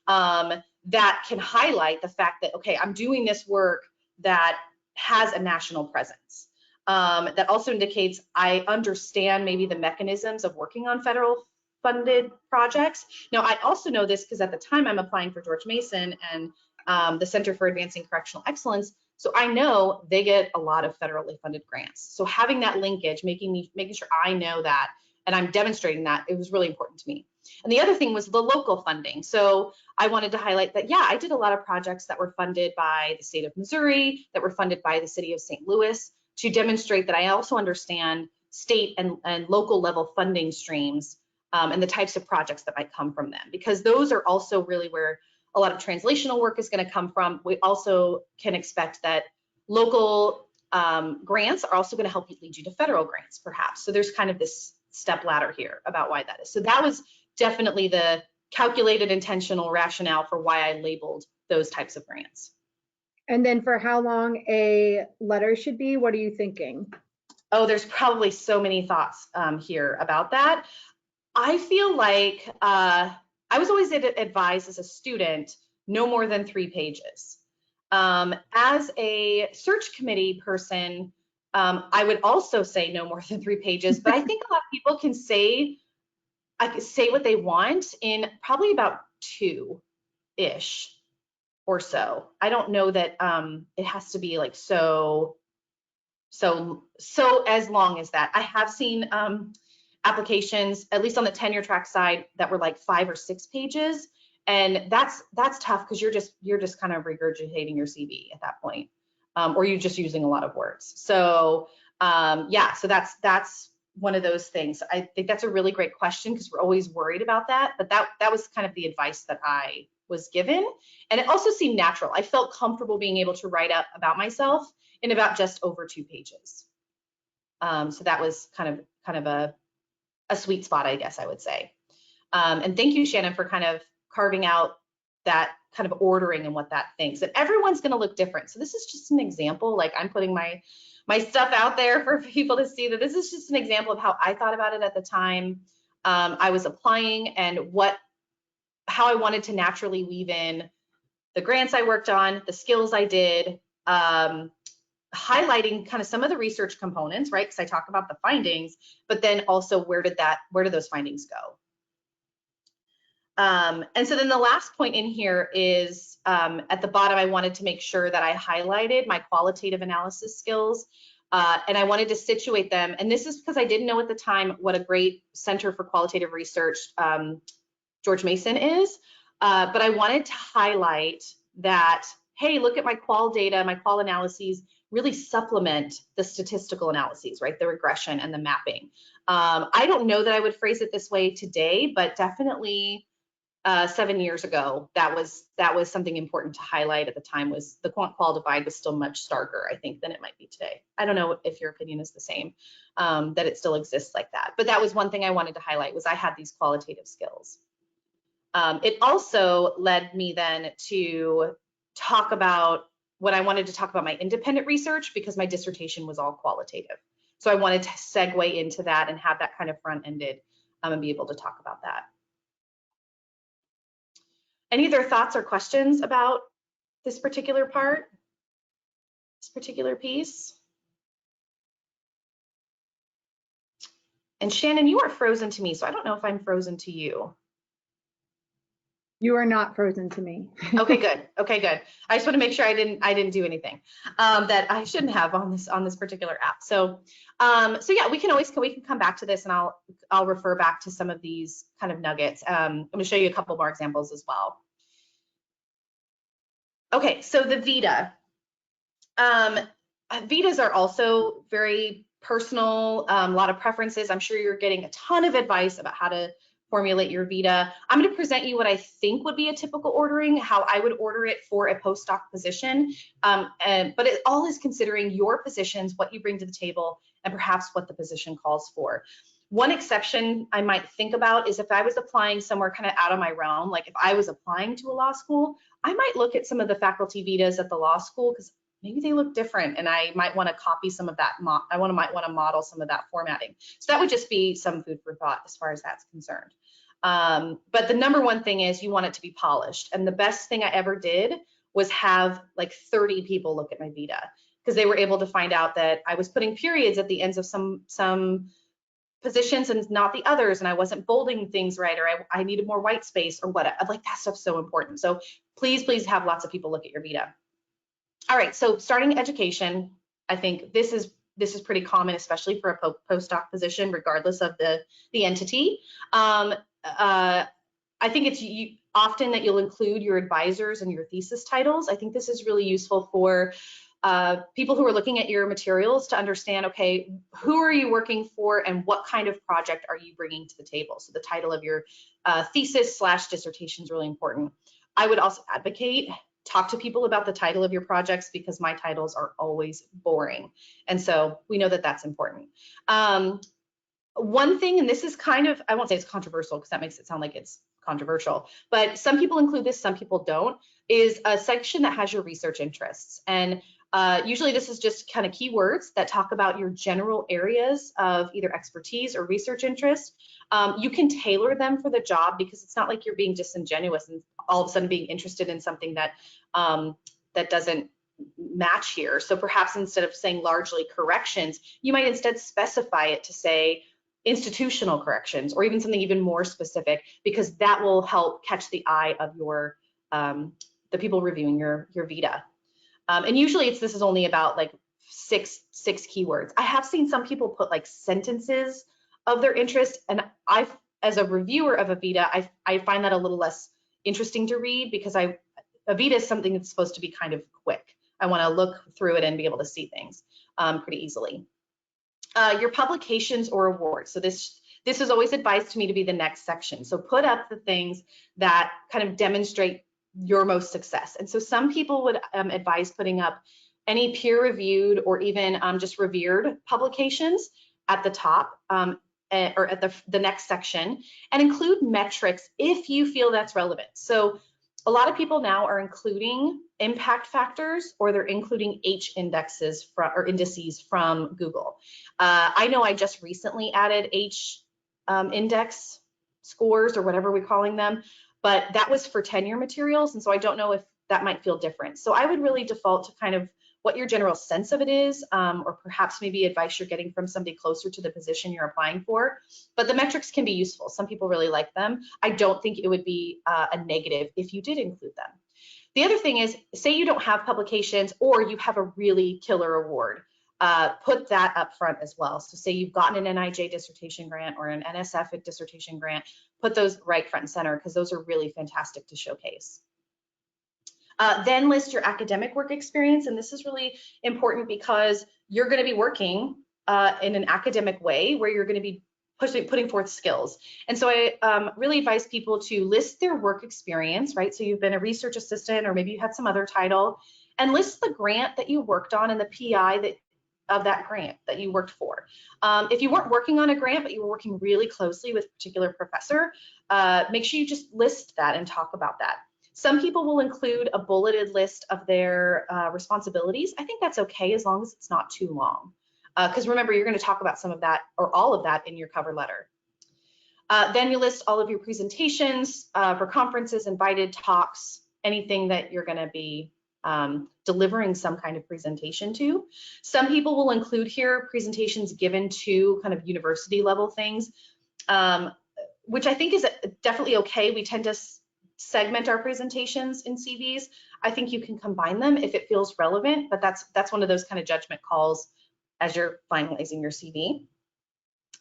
That can highlight the fact that, okay, I'm doing this work that has a national presence. That also indicates I understand maybe the mechanisms of working on federal funded projects. Now, I also know this because at the time I'm applying for George Mason and the Center for Advancing Correctional Excellence. So I know they get a lot of federally funded grants. So having that linkage, making sure I know that and I'm demonstrating that, it was really important to me. And the other thing was the local funding. So I wanted to highlight that, yeah, I did a lot of projects that were funded by the state of Missouri, that were funded by the city of St. Louis, to demonstrate that I also understand state and local level funding streams and the types of projects that might come from them, because those are also really where a lot of translational work is going to come from. We also can expect that local grants are also going to help lead you to federal grants, perhaps. So there's kind of this step ladder here about why that is. So that was definitely the calculated, intentional rationale for why I labeled those types of grants. And then for how long a letter should be, what are you thinking? Oh, there's probably so many thoughts here about that. I feel like I was always advised as a student, no more than 3 pages. As a search committee person, I would also say no more than 3 pages, but I think a lot of people can say what they want in probably about 2-ish or so. I don't know that it has to be like so as long as that. I have seen applications, at least on the tenure track side, that were like 5 or 6 pages, and that's tough because you're just kind of regurgitating your CV at that point, or you're just using a lot of words. So yeah, so that's one of those things. I think that's a really great question because we're always worried about that, but that was kind of the advice that I was given, and it also seemed natural. I felt comfortable being able to write up about myself in about just over 2 pages. So that was kind of a sweet spot, I guess I would say. And thank you, Shannon, for kind of carving out that kind of ordering and what that thinks. And everyone's going to look different. So this is just an example. Like, I'm putting my stuff out there for people to see that this is just an example of how I thought about it at the time I was applying, and how I wanted to naturally weave in the grants I worked on, the skills I did, highlighting kind of some of the research components, right? Because I talk about the findings, but then also where did those findings go? And so then the last point in here is at the bottom, I wanted to make sure that I highlighted my qualitative analysis skills, and I wanted to situate them. And this is because I didn't know at the time what a great Center for Qualitative Research, George Mason is, but I wanted to highlight that, hey, look at my qual data, my qual analyses really supplement the statistical analyses, right? The regression and the mapping. I don't know that I would phrase it this way today, but definitely 7 years ago, that was something important to highlight at the time. Was the quant-qual divide was still much starker, I think, than it might be today. I don't know if your opinion is the same, that it still exists like that. But that was one thing I wanted to highlight, was I had these qualitative skills. It also led me then to talk about what I wanted to talk about, my independent research, because my dissertation was all qualitative. So I wanted to segue into that and have that kind of front-ended and be able to talk about that. Any other thoughts or questions about this particular part, this particular piece? And Shannon, you are frozen to me, so I don't know if I'm frozen to you. You are not frozen to me. Okay, good. Okay, good. I just want to make sure I didn't do anything that I shouldn't have on this particular app. So yeah, we can come back to this, and I'll refer back to some of these kind of nuggets. I'm going to show you a couple more examples as well. Okay, so the Vita. Vitas are also very personal, a lot of preferences. I'm sure you're getting a ton of advice about how to formulate your Vita. I'm going to present you what I think would be a typical ordering, how I would order it for a postdoc position, but it all is considering your positions, what you bring to the table, and perhaps what the position calls for. One exception I might think about is if I was applying somewhere kind of out of my realm, like if I was applying to a law school, I might look at some of the faculty Vitas at the law school, because maybe they look different, and I might want to copy some of that. I might want to model some of that formatting. So that would just be some food for thought as far as that's concerned. But the number one thing is you want it to be polished. And the best thing I ever did was have like 30 people look at my Vita, because they were able to find out that I was putting periods at the ends of some positions and not the others, and I wasn't bolding things right, or I needed more white space or what. Like, that stuff's so important. So please have lots of people look at your Vita. All right, so starting education, I think this is pretty common, especially for a postdoc position, regardless of the entity. I think it's often that you'll include your advisors and your thesis titles. I think this is really useful for people who are looking at your materials to understand, okay, who are you working for and what kind of project are you bringing to the table? So the title of your thesis / dissertation is really important. I would also advocate, talk to people about the title of your projects, because my titles are always boring. And so we know that that's important. One thing, and this is kind of, I won't say it's controversial because that makes it sound like it's controversial, but some people include this, some people don't, is a section that has your research interests. And Usually this is just kind of keywords that talk about your general areas of either expertise or research interest. You can tailor them for the job because it's not like you're being disingenuous and all of a sudden being interested in something that that doesn't match here. So perhaps instead of saying largely corrections, you might instead specify it to say institutional corrections or even something even more specific, because that will help catch the eye of your the people reviewing your vita. And usually this is only about like six keywords. I have seen some people put like sentences of their interest, and as a reviewer of a vita, I find that a little less interesting to read because a vita is something that's supposed to be kind of quick. I want to look through it and be able to see things pretty easily. Your publications or awards. So this is always advised to me to be the next section. So put up the things that kind of demonstrate your most success. And so some people would advise putting up any peer-reviewed or even just revered publications at the top or at the next section, and include metrics if you feel that's relevant. So a lot of people now are including impact factors, or they're including H indexes or indices from Google. I know I just recently added H index scores or whatever we're calling them, but that was for tenure materials, and so I don't know if that might feel different. So I would really default to kind of what your general sense of it is, or perhaps maybe advice you're getting from somebody closer to the position you're applying for. But the metrics can be useful. Some people really like them. I don't think it would be a negative if you did include them. The other thing is, say you don't have publications or you have a really killer award, put that up front as well. So say you've gotten an NIJ dissertation grant or an NSF dissertation grant, put those right front and center because those are really fantastic to showcase. Then list your academic work experience, and this is really important because you're going to be working in an academic way where you're going to be putting forth skills. And so I really advise people to list their work experience, right? So you've been a research assistant, or maybe you had some other title, and list the grant that you worked on and the PI of that grant that you worked for. If you weren't working on a grant, but you were working really closely with a particular professor, make sure you just list that and talk about that. Some people will include a bulleted list of their responsibilities. I think that's okay as long as it's not too long. Because remember, you're going to talk about some of that or all of that in your cover letter. Then you list all of your presentations for conferences, invited talks, anything that you're going to be delivering some kind of presentation to. Some people will include here presentations given to kind of university level things, which I think is definitely okay. We tend to segment our presentations in CVs. I think you can combine them if it feels relevant, but that's one of those kind of judgment calls as you're finalizing your CV.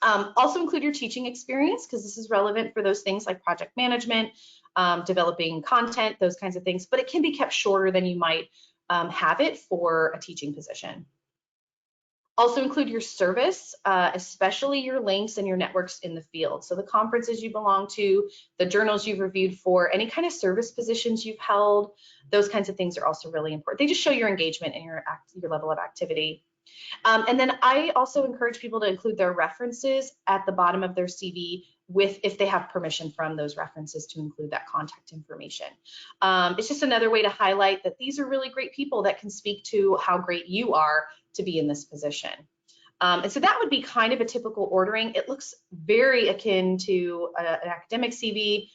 Also include your teaching experience, because this is relevant for those things like project management, developing content, those kinds of things, but it can be kept shorter than you might have it for a teaching position. Also include your service, especially your links and your networks in the field. So the conferences you belong to, the journals you've reviewed for, any kind of service positions you've held, those kinds of things are also really important. They just show your engagement and your level of activity. And then I also encourage people to include their references at the bottom of their CV if they have permission from those references to include that contact information. It's just another way to highlight that these are really great people that can speak to how great you are to be in this position. And so that would be kind of a typical ordering. It looks very akin to an academic CV,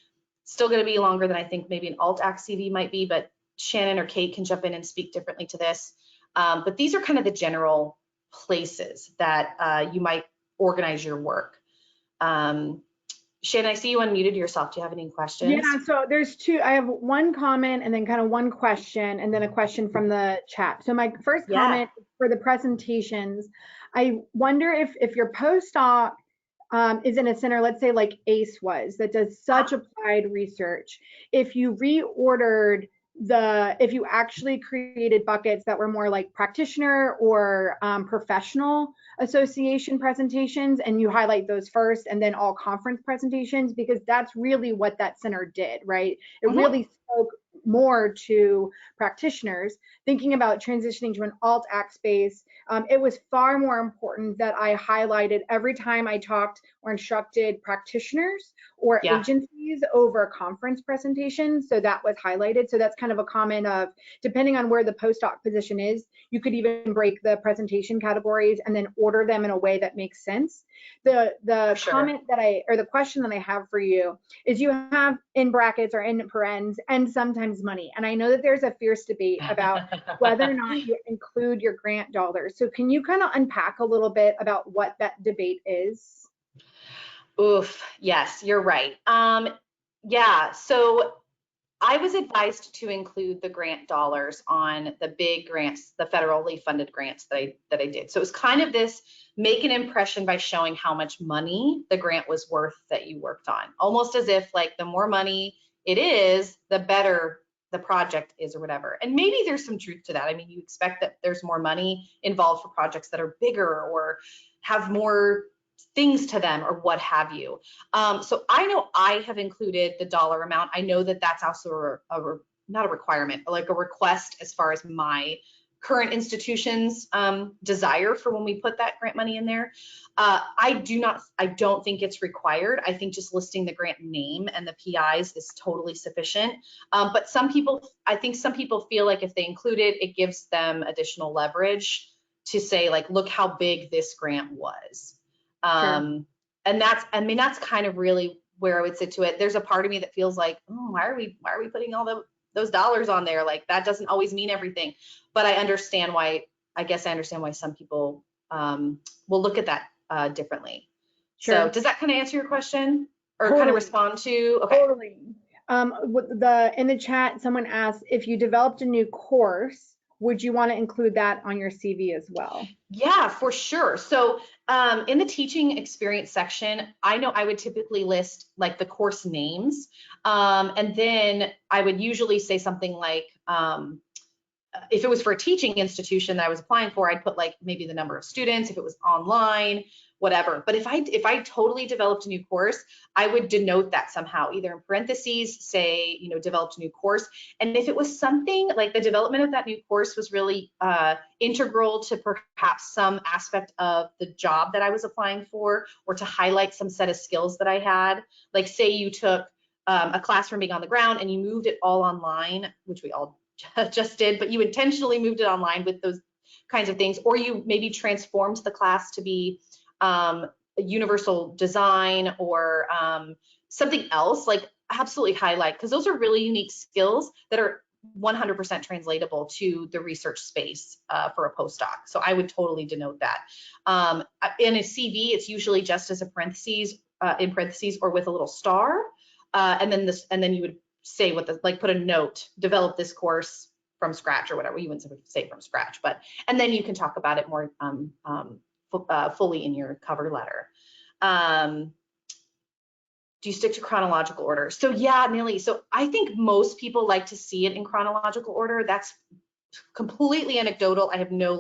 still going to be longer than I think maybe an AltAc CV might be, but Shannon or Kate can jump in and speak differently to this. But these are kind of the general places that you might organize your work. Shannon, I see you unmuted yourself. Do you have any questions? Yeah, so there's two. I have one comment and then kind of one question and then a question from the chat. So my first comment for the presentations, I wonder if your postdoc is in a center, let's say like ACE was, that does such applied research, if you reordered if you actually created buckets that were more like practitioner or professional association presentations, and you highlight those first and then all conference presentations, because that's really what that center did, right? It really spoke more to practitioners. Thinking about transitioning to an AltAc space, it was far more important that I highlighted every time I talked or instructed practitioners or Yeah. agencies over conference presentations. So that was highlighted. So that's kind of a comment of, depending on where the postdoc position is, you could even break the presentation categories and then order them in a way that makes sense. The Sure. comment that or the question that I have for you is, you have in brackets or in parens and sometimes money. And I know that there's a fierce debate about whether or not you include your grant dollars. So can you kind of unpack a little bit about what that debate is? Oof, yes, you're right. Yeah, so I was advised to include the grant dollars on the big grants, the federally funded grants that I did. So it was kind of this, make an impression by showing how much money the grant was worth that you worked on. Almost as if like the more money it is, the better the project is or whatever. And maybe there's some truth to that. I mean, you expect that there's more money involved for projects that are bigger or have more things to them or what have you. So I know I have included the dollar amount. I know that that's also not a requirement, but like a request as far as my current institution's desire for when we put that grant money in there. I don't think it's required. I think just listing the grant name and the PIs is totally sufficient. But I think some people feel like if they include it, it gives them additional leverage to say like, look how big this grant was. Sure. And that's kind of really where I would sit to it. There's a part of me that feels like, oh, why are we putting all those dollars on there? Like that doesn't always mean everything. But I understand why some people will look at that differently. Sure. So does that kind of answer your question or Totally. kind of respond to? Okay. Totally. In the chat, someone asked, if you developed a new course, would you want to include that on your CV as well? Yeah, for sure. So in the teaching experience section, I know I would typically list like the course names. And then I would usually say something like, if it was for a teaching institution that I was applying for, I'd put like maybe the number of students, if it was online, whatever. But if I totally developed a new course, I would denote that somehow, either in parentheses, say, developed a new course. And if it was something like the development of that new course was really integral to perhaps some aspect of the job that I was applying for, or to highlight some set of skills that I had, like say you took a class from being on the ground and you moved it all online, which we all just did, but you intentionally moved it online with those kinds of things, or you maybe transformed the class to be a universal design or something else, like absolutely highlight, because those are really unique skills that are 100% translatable to the research space for a postdoc. So I would totally denote that. In a CV, it's usually just as a parentheses, in parentheses or with a little star, and then you would say put a note, develop this course from scratch or whatever. You wouldn't say from scratch, and then you can talk about it more fully in your cover letter. Do you stick to chronological order? So yeah, Nilly. So I think most people like to see it in chronological order. That's completely anecdotal. I have no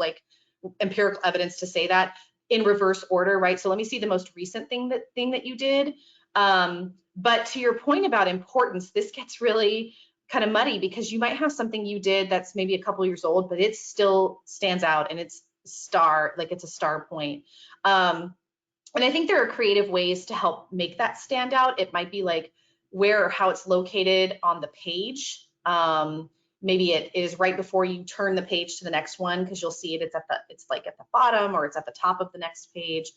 empirical evidence to say that. In reverse order, right? So let me see the most recent thing that you did. But to your point about importance, this gets really kind of muddy because you might have something you did that's maybe a couple years old, but it still stands out and it's it's a star point. And I think there are creative ways to help make that stand out. It might be like where or how it's located on the page. Maybe it is right before you turn the page to the next one, because you'll see it's like at the bottom or it's at the top of the next page.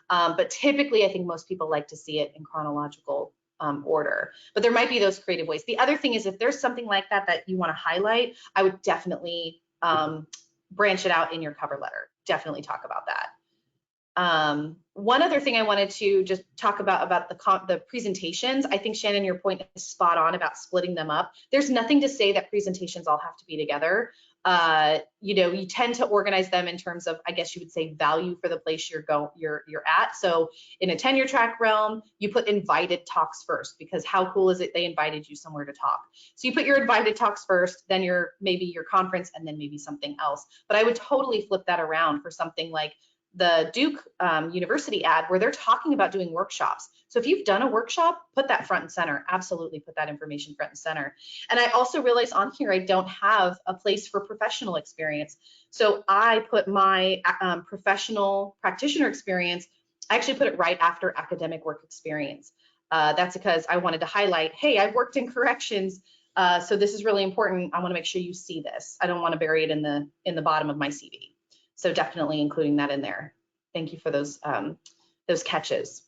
But typically, I think most people like to see it in chronological order. But there might be those creative ways. The other thing is, if there's something like that you want to highlight, I would definitely branch it out in your cover letter. Definitely talk about that. One other thing I wanted to just talk about the presentations. I think, Shannon, your point is spot on about splitting them up. There's nothing to say that presentations all have to be together. You tend to organize them in terms of, I guess you would say, value for the place you're at. So in a tenure track realm, you put invited talks first, because how cool is it they invited you somewhere to talk? So you put your invited talks first, then maybe your conference, and then maybe something else. But I would totally flip that around for something like the Duke University ad, where they're talking about doing workshops. So if you've done a workshop, put that front and center. Absolutely put that information front and center. And I also realize on here I don't have a place for professional experience. So I put my professional practitioner experience, I actually put it right after academic work experience. That's because I wanted to highlight, hey, I've worked in corrections, so this is really important. I want to make sure you see this. I don't want to bury it in the bottom of my CV. So definitely including that in there. Thank you for those catches.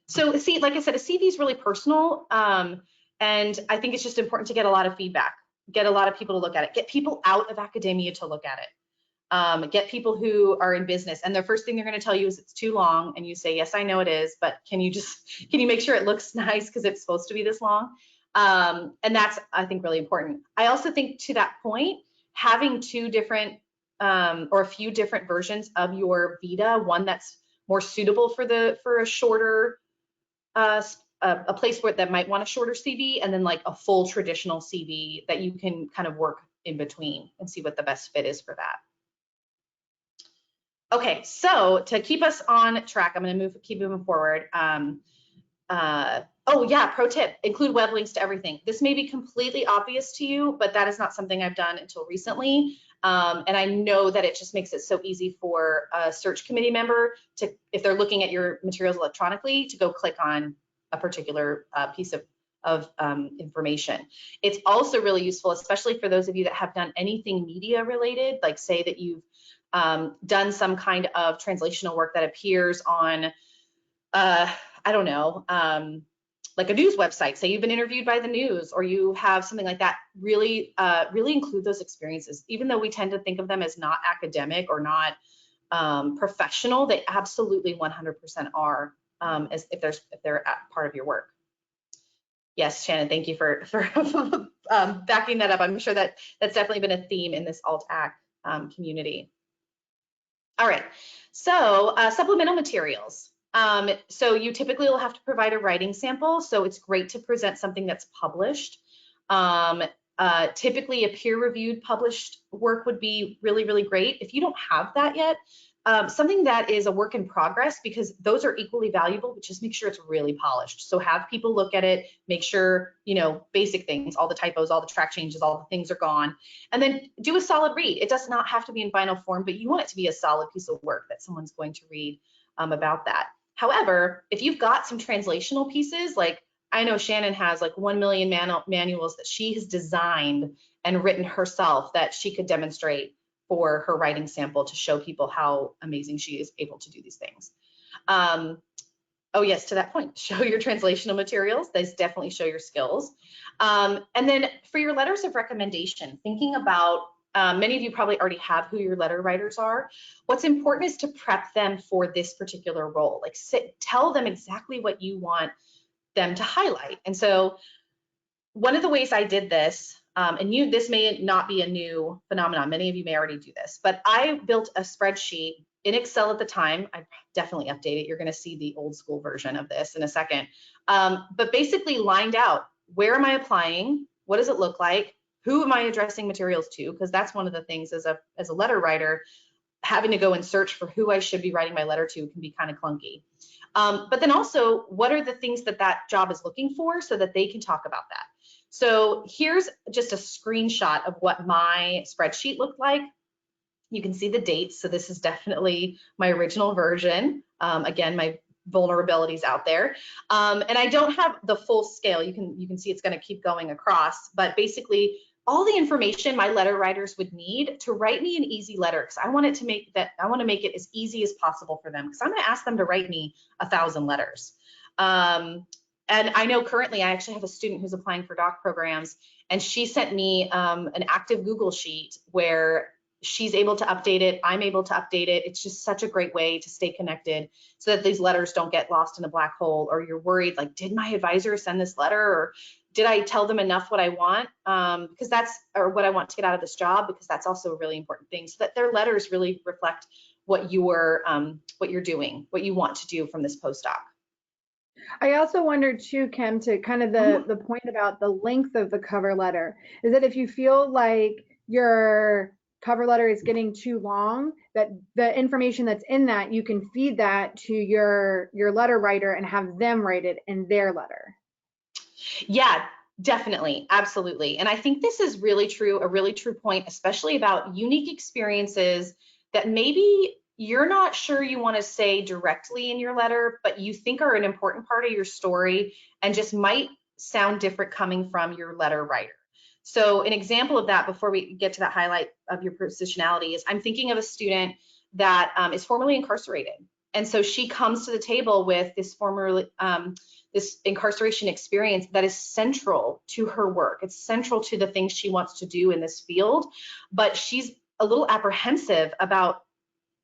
So see, like I said, a CV is really personal, and I think it's just important to get a lot of feedback, get a lot of people to look at it, get people out of academia to look at it, get people who are in business, and the first thing they're going to tell you is it's too long, and you say, yes, I know it is, but can you make sure it looks nice because it's supposed to be this long? And that's, I think, really important. I also think to that point, having two different or a few different versions of your vita, one that's more suitable for a shorter a place where that might want a shorter CV, and then like a full traditional CV that you can kind of work in between and see what the best fit is for that. Okay, so to keep us on track, I'm going to keep moving forward. Oh yeah, pro tip, include web links to everything. This may be completely obvious to you, but that is not something I've done until recently. And I know that it just makes it so easy for a search committee member to, if they're looking at your materials electronically, to go click on a particular piece of information. It's also really useful, especially for those of you that have done anything media related, like say that you've done some kind of translational work that appears on, I don't know, like a news website. Say you've been interviewed by the news, or you have something like that. Really, really include those experiences. Even though we tend to think of them as not academic or not professional, they absolutely 100% are, as if they're part of your work. Yes, Shannon, thank you for backing that up. I'm sure that's definitely been a theme in this AltAc community. All right, so supplemental materials. So you typically will have to provide a writing sample, so it's great to present something that's published. Typically a peer-reviewed published work would be really, really great. If you don't have that yet, something that is a work in progress, because those are equally valuable, but just make sure it's really polished. So have people look at it, make sure, you know, basic things, all the typos, all the track changes, all the things are gone, and then do a solid read. It does not have to be in final form, but you want it to be a solid piece of work that someone's going to read about that. However, if you've got some translational pieces, like I know Shannon has like 1 million manuals that she has designed and written herself that she could demonstrate for her writing sample to show people how amazing she is able to do these things. Oh yes, to that point, show your translational materials. These definitely show your skills. And then for your letters of recommendation, thinking about, many of you probably already have who your letter writers are. What's important is to prep them for this particular role. Like tell them exactly what you want them to highlight. And so one of the ways I did this, and this may not be a new phenomenon, many of you may already do this, but I built a spreadsheet in Excel at the time. I definitely update it. You're going to see the old school version of this in a second. But basically lined out, where am I applying? What does it look like? Who am I addressing materials to? Because that's one of the things as a letter writer, having to go and search for who I should be writing my letter to can be kind of clunky. But then also, what are the things that job is looking for so that they can talk about that? So here's just a screenshot of what my spreadsheet looked like. You can see the dates. So this is definitely my original version. Again, my vulnerabilities out there. And I don't have the full scale. You can see it's going to keep going across, but basically all the information my letter writers would need to write me an easy letter, because I want to make it as easy as possible for them, because I'm going to ask them to write me 1,000 letters. And I know currently I actually have a student who's applying for doc programs, and she sent me an active Google sheet where she's able to update it, I'm able to update it. It's just such a great way to stay connected so that these letters don't get lost in a black hole, or you're worried like, did my advisor send this letter, or did I tell them enough what I want, because or what I want to get out of this job, because that's also a really important thing, so that their letters really reflect what you're doing, what you want to do from this postdoc. I also wondered too, Kim, to kind of the point about the length of the cover letter, is that if you feel like your cover letter is getting too long, that the information that's in that, you can feed that to your letter writer and have them write it in their letter. Yeah, definitely, absolutely. And I think this is really true, a really true point, especially about unique experiences that maybe you're not sure you want to say directly in your letter, but you think are an important part of your story and just might sound different coming from your letter writer. So an example of that before we get to that highlight of your positionality is I'm thinking of a student that is formerly incarcerated. And so she comes to the table with this this incarceration experience that is central to her work. It's central to the things she wants to do in this field, but she's a little apprehensive about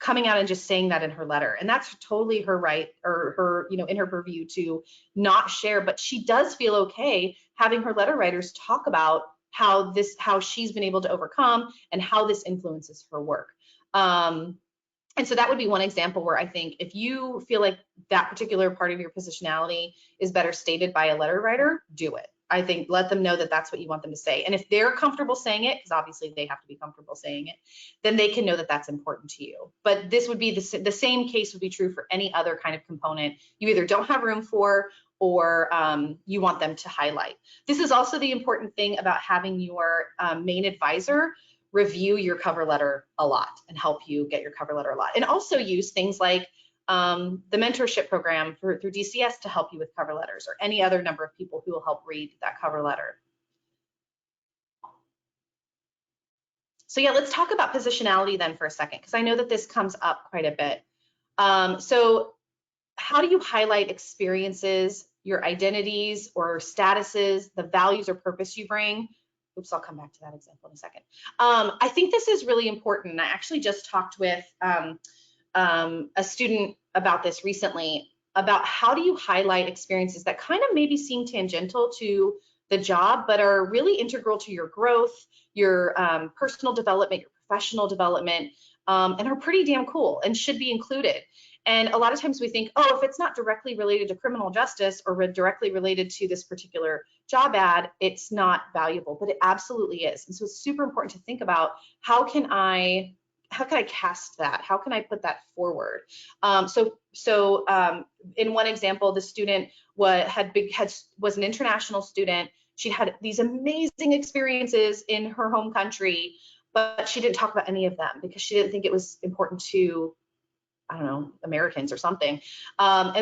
coming out and just saying that in her letter. And that's totally her right, or her, in her purview to not share, but she does feel okay having her letter writers talk about how she's been able to overcome and how this influences her work. And so that would be one example where I think if you feel like that particular part of your positionality is better stated by a letter writer, do it. I think let them know that that's what you want them to say. And if they're comfortable saying it, because obviously they have to be comfortable saying it, then they can know that that's important to you. But this would be the same case would be true for any other kind of component you either don't have room for or you want them to highlight. This is also the important thing about having your main advisor review your cover letter a lot and help you get your cover letter a lot. And also use things like the mentorship program through DCS to help you with cover letters, or any other number of people who will help read that cover letter. So yeah, let's talk about positionality then for a second, because I know that this comes up quite a bit. So how do you highlight experiences, your identities or statuses, the values or purpose you bring? Oops, I'll come back to that example in a second. I think this is really important. I actually just talked with a student about this recently, about how do you highlight experiences that kind of maybe seem tangential to the job, but are really integral to your growth, your personal development, your professional development, and are pretty damn cool and should be included. And a lot of times we think, oh, if it's not directly related to criminal justice or directly related to this particular job ad, it's not valuable, but it absolutely is. And so it's super important to think about how can I cast that? How can I put that forward? In one example, the student was an international student. She had these amazing experiences in her home country, but she didn't talk about any of them because she didn't think it was important to, I don't know, Americans or something,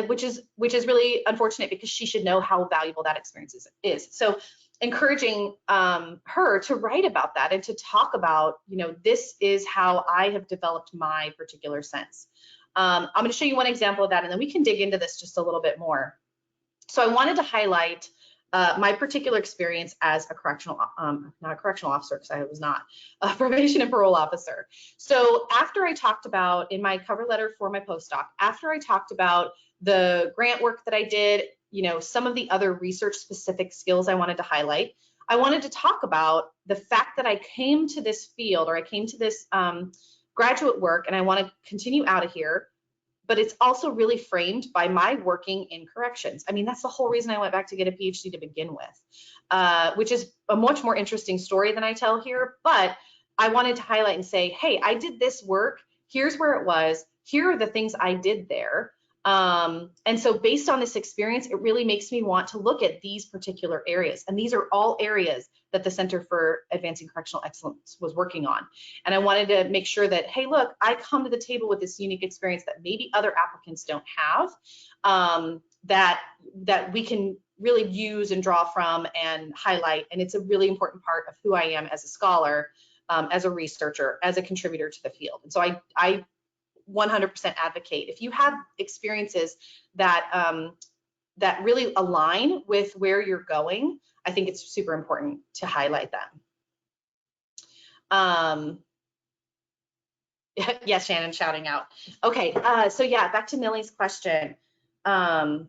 which is really unfortunate, because she should know how valuable that experience is. So encouraging her to write about that and to talk about, this is how I have developed my particular sense. I'm going to show you one example of that, and then we can dig into this just a little bit more. So I wanted to highlight my particular experience as a not a correctional officer, because I was not a probation and parole officer. So after I talked about, in my cover letter for my postdoc, after I talked about the grant work that I did, some of the other research specific skills I wanted to highlight, I wanted to talk about the fact that I came to this field, or I came to this graduate work, and I want to continue out of here, but it's also really framed by my working in corrections. I mean, that's the whole reason I went back to get a PhD to begin with, which is a much more interesting story than I tell here. But I wanted to highlight and say, hey, I did this work. Here's where it was. Here are the things I did there. And so based on this experience, it really makes me want to look at these particular areas. And these are all areas that the Center for Advancing Correctional Excellence was working on. And I wanted to make sure that, hey, look, I come to the table with this unique experience that maybe other applicants don't have, that we can really use and draw from and highlight. And it's a really important part of who I am as a scholar, as a researcher, as a contributor to the field. And so I 100% advocate, if you have experiences that that really align with where you're going, I think it's super important to highlight them. Yes, Shannon shouting out. Okay, so yeah, back to Nilly's question. The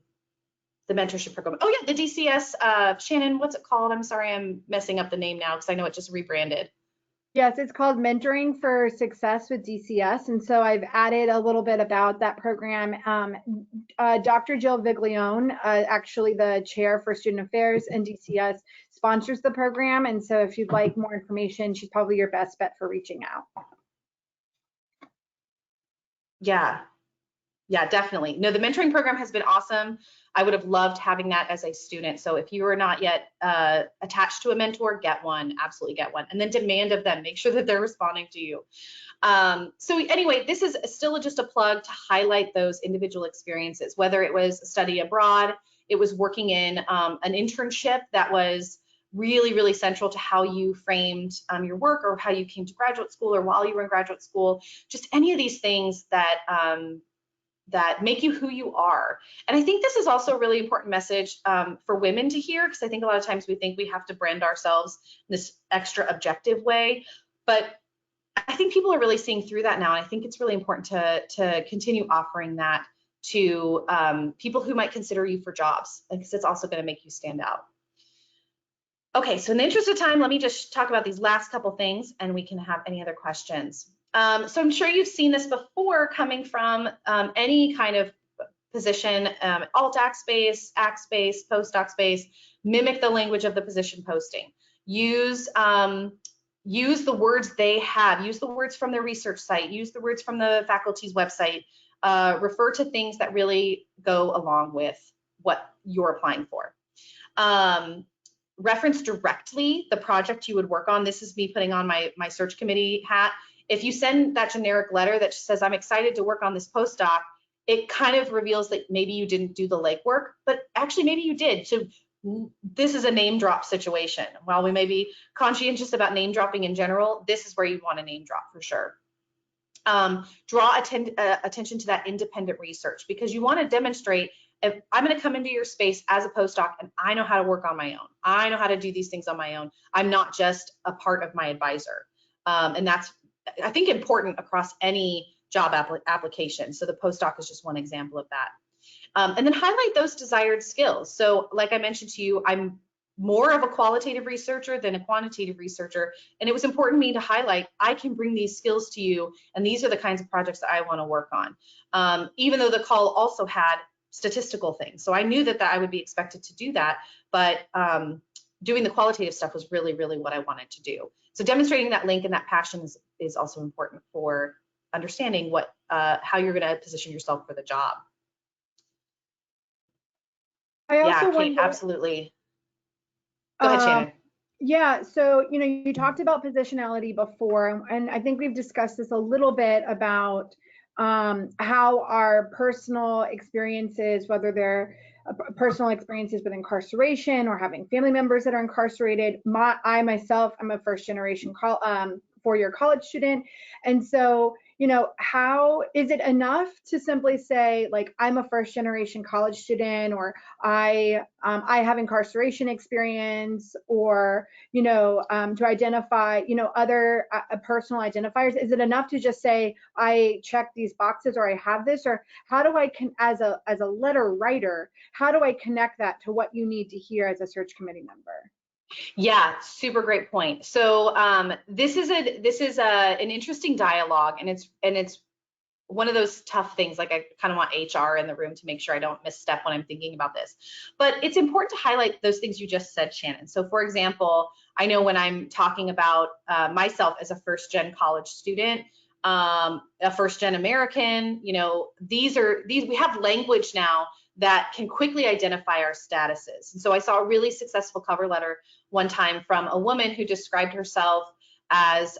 mentorship program. Oh yeah, the DCS. Shannon, what's it called? I'm sorry, I'm messing up the name now because I know it just rebranded. Yes, it's called Mentoring for Success with DCS. And so I've added a little bit about that program. Dr. Jill Viglione, actually the chair for student affairs and DCS, sponsors the program. And so if you'd like more information, she's probably your best bet for reaching out. Yeah. Yeah, definitely. No, the mentoring program has been awesome. I would have loved having that as a student. So if you are not yet attached to a mentor, get one, absolutely get one. And then demand of them, make sure that they're responding to you. So anyway, this is still just a plug to highlight those individual experiences, whether it was study abroad, it was working in an internship that was really, really central to how you framed your work, or how you came to graduate school, or while you were in graduate school, just any of these things that that make you who you are. And I think this is also a really important message for women to hear, because I think a lot of times we think we have to brand ourselves in this extra objective way, but I think people are really seeing through that now. And I think it's really important to continue offering that to people who might consider you for jobs, because it's also going to make you stand out. Okay, so in the interest of time, let me just talk about these last couple things, and we can have any other questions. So I'm sure you've seen this before coming from any kind of position, AltAc space, ACT space, postdoc space. Mimic the language of the position posting. Use the words they have. Use the words from their research site. Use the words from the faculty's website. Refer to things that really go along with what you're applying for. Reference directly the project you would work on. This is me putting on my search committee hat. If you send that generic letter that just says, I'm excited to work on this postdoc, it kind of reveals that maybe you didn't do the legwork, but actually maybe you did. So this is a name drop situation. While we may be conscientious about name dropping in general, this is where you want to name drop for sure. Draw attention to that independent research, because you want to demonstrate, if I'm going to come into your space as a postdoc and I know how to work on my own, I know how to do these things on my own, I'm not just a part of my advisor. And that's, I think, important across any job application. So the postdoc is just one example of that. And then highlight those desired skills. So like I mentioned to you, I'm more of a qualitative researcher than a quantitative researcher. And it was important to me to highlight, I can bring these skills to you, and these are the kinds of projects that I want to work on. Even though the call also had statistical things. So I knew that I would be expected to do that, but doing the qualitative stuff was really, really what I wanted to do. So demonstrating that link and that passion is also important for understanding what how you're going to position yourself for the job. I also Kate, wonder, absolutely. Go ahead, Shannon. Yeah, so you talked about positionality before, and I think we've discussed this a little bit about how our personal experiences, whether they're personal experiences with incarceration or having family members that are incarcerated. I myself, I'm a first generation four-year college student, and so how is it enough to simply say, like, I'm a first generation college student, or I have incarceration experience, or to identify other personal identifiers? Is it enough to just say I check these boxes, or I have this? Or how do I as a letter writer, how do I connect that to what you need to hear as a search committee member? Yeah, super great point. So this is an interesting dialogue, and it's one of those tough things. Like, I kind of want HR in the room to make sure I don't misstep when I'm thinking about this. But it's important to highlight those things you just said, Shannon. So for example, I know when I'm talking about myself as a first-gen college student, a first-gen American, these we have language now that can quickly identify our statuses. And so I saw a really successful cover letter one time from a woman who described herself as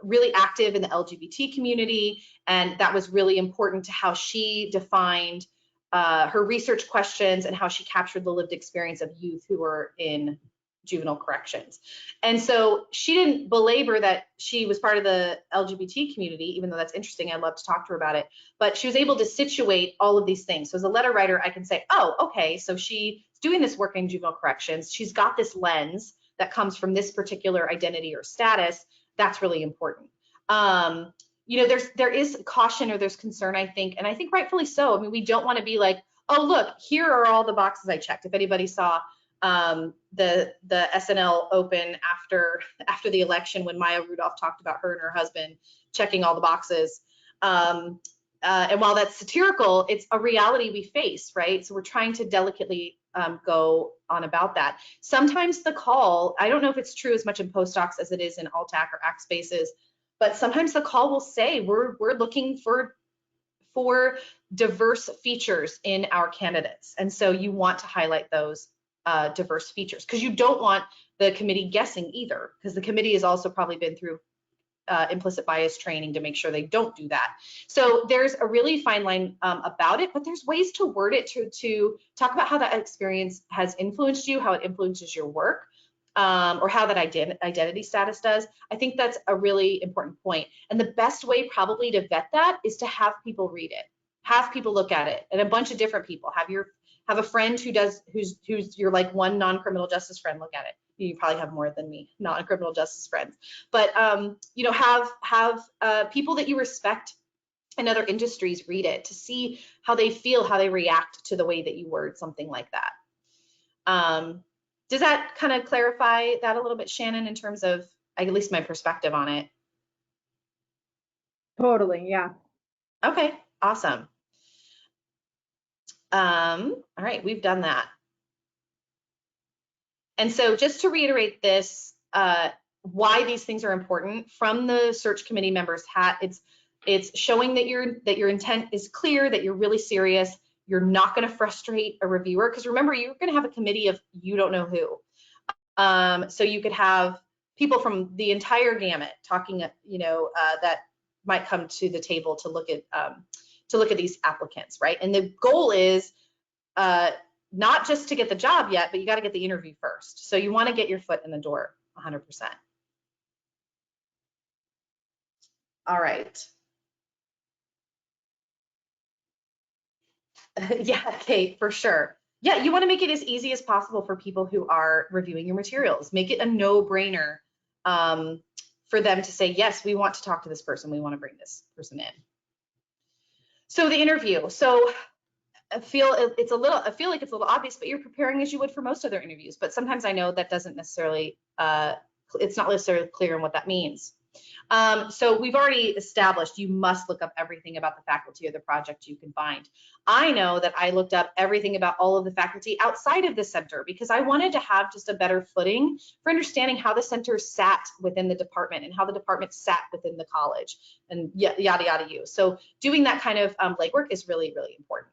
really active in the LGBT community, and that was really important to how she defined her research questions and how she captured the lived experience of youth who were in juvenile corrections. And so she didn't belabor that she was part of the LGBT community, even though that's interesting. I'd love to talk to her about it. But she was able to situate all of these things. So as a letter writer, I can say, oh, okay, so she's doing this work in juvenile corrections. She's got this lens that comes from this particular identity or status. That's really important. There is caution, or there's concern, I think, and I think rightfully so. I mean, we don't want to be like, oh, look, here are all the boxes I checked. If anybody saw the SNL Open after the election, when Maya Rudolph talked about her and her husband checking all the boxes. And while that's satirical, it's a reality we face, right? So we're trying to delicately go on about that. Sometimes the call, I don't know if it's true as much in postdocs as it is in AltAc or ACT spaces, but sometimes the call will say, we're looking for for diverse features in our candidates. And so you want to highlight those diverse features, because you don't want the committee guessing either, because the committee has also probably been through implicit bias training to make sure they don't do that. So there's a really fine line about it, but there's ways to word it to talk about how that experience has influenced you, how it influences your work, or how that identity status does. I think that's a really important point. And the best way probably to vet that is to have people read it, have people look at it, and a bunch of different people. Have a friend who's your like one non-criminal justice friend look at it. You probably have more than me non-criminal justice friends, but you know, have people that you respect in other industries read it to see how they feel, how they react to the way that you word something like that. Does that kind of clarify that a little bit, Shannon, in terms of at least my perspective on it? Totally, yeah. Okay, awesome. All right, we've done that. And so just to reiterate this, why these things are important from the search committee members' hat, it's showing that your intent is clear, that you're really serious, you're not going to frustrate a reviewer, because remember, you're going to have a committee of you don't know who. So you could have people from the entire gamut talking, you know, that might come to the table to look at these applicants, right? And the goal is not just to get the job yet, but you got to get the interview first. So you want to get your foot in the door 100%. All right. Yeah, Kate, for sure. Yeah, you want to make it as easy as possible for people who are reviewing your materials. Make it a no-brainer for them to say, yes, we want to talk to this person. We want to bring this person in. So the interview. So I feel like it's a little obvious, but you're preparing as you would for most other interviews. But sometimes I know that doesn't necessarily, it's not necessarily clear on what that means. So we've already established you must look up everything about the faculty or the project you can find. I know that I looked up everything about all of the faculty outside of the center because I wanted to have just a better footing for understanding how the center sat within the department and how the department sat within the college and yada, yada, you. So doing that kind of legwork is really, really important.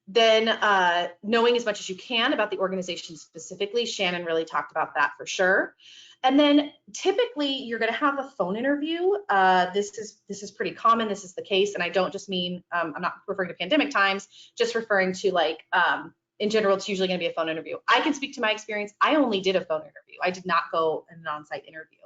Then knowing as much as you can about the organization specifically. Shannon really talked about that for sure. And then typically you're going to have a phone interview. This is pretty common. This is the case, and I don't just mean I'm not referring to pandemic times, just referring to like in general, it's usually going to be a phone interview. I can speak to my experience. I only did a phone interview. I did not go in an on-site interview.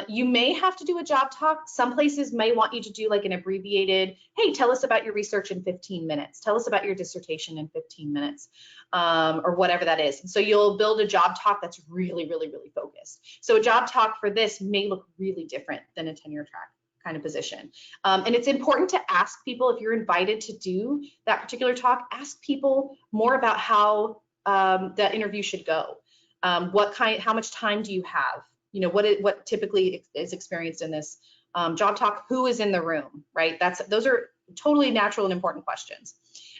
You may have to do a job talk. Some places may want you to do like an abbreviated, hey, tell us about your research in 15 minutes. Tell us about your dissertation in 15 minutes, or whatever that is. So you'll build a job talk that's really, really, really focused. So a job talk for this may look really different than a tenure track kind of position. And it's important to ask people, if you're invited to do that particular talk, ask people more about how that interview should go. How much time do you have? You know, what typically is experienced in this job talk, who is in the room, right? Those are totally natural and important questions.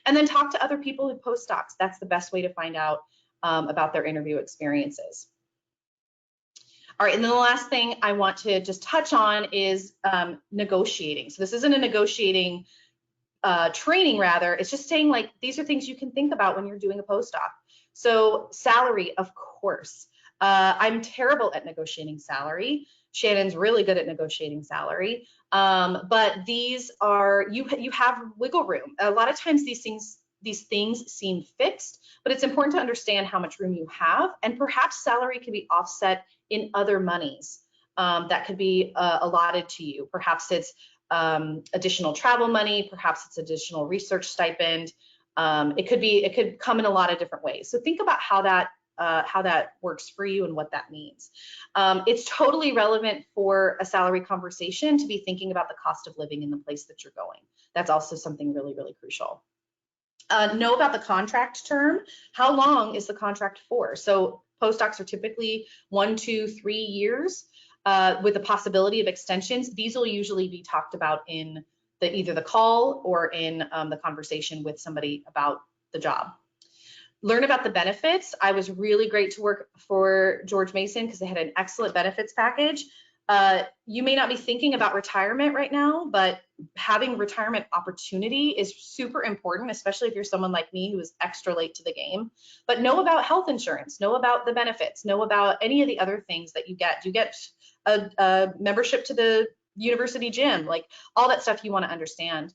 And then talk to other people who postdocs. That's the best way to find out about their interview experiences. All right, and then the last thing I want to just touch on is negotiating. So this isn't a negotiating training, rather, it's just saying like, these are things you can think about when you're doing a postdoc. So salary, of course. I'm terrible at negotiating salary. Shannon's really good at negotiating salary. But these are, you have wiggle room. A lot of times these things seem fixed, but it's important to understand how much room you have, and perhaps salary can be offset in other monies that could be allotted to you. Perhaps it's additional travel money, perhaps it's additional research stipend. It could come in a lot of different ways. So think about how that works for you and what that means. It's totally relevant for a salary conversation to be thinking about the cost of living in the place that you're going. That's also something really, really crucial. Know about the contract term. How long is the contract for? So postdocs are typically 1, 2, 3 years with the possibility of extensions. These will usually be talked about in either the call or in the conversation with somebody about the job. Learn about the benefits. I was really great to work for George Mason because they had an excellent benefits package. You may not be thinking about retirement right now, but having retirement opportunity is super important, especially if you're someone like me who is extra late to the game. But know about health insurance, know about the benefits, know about any of the other things that you get. You get a membership to the university gym, like all that stuff you want to understand.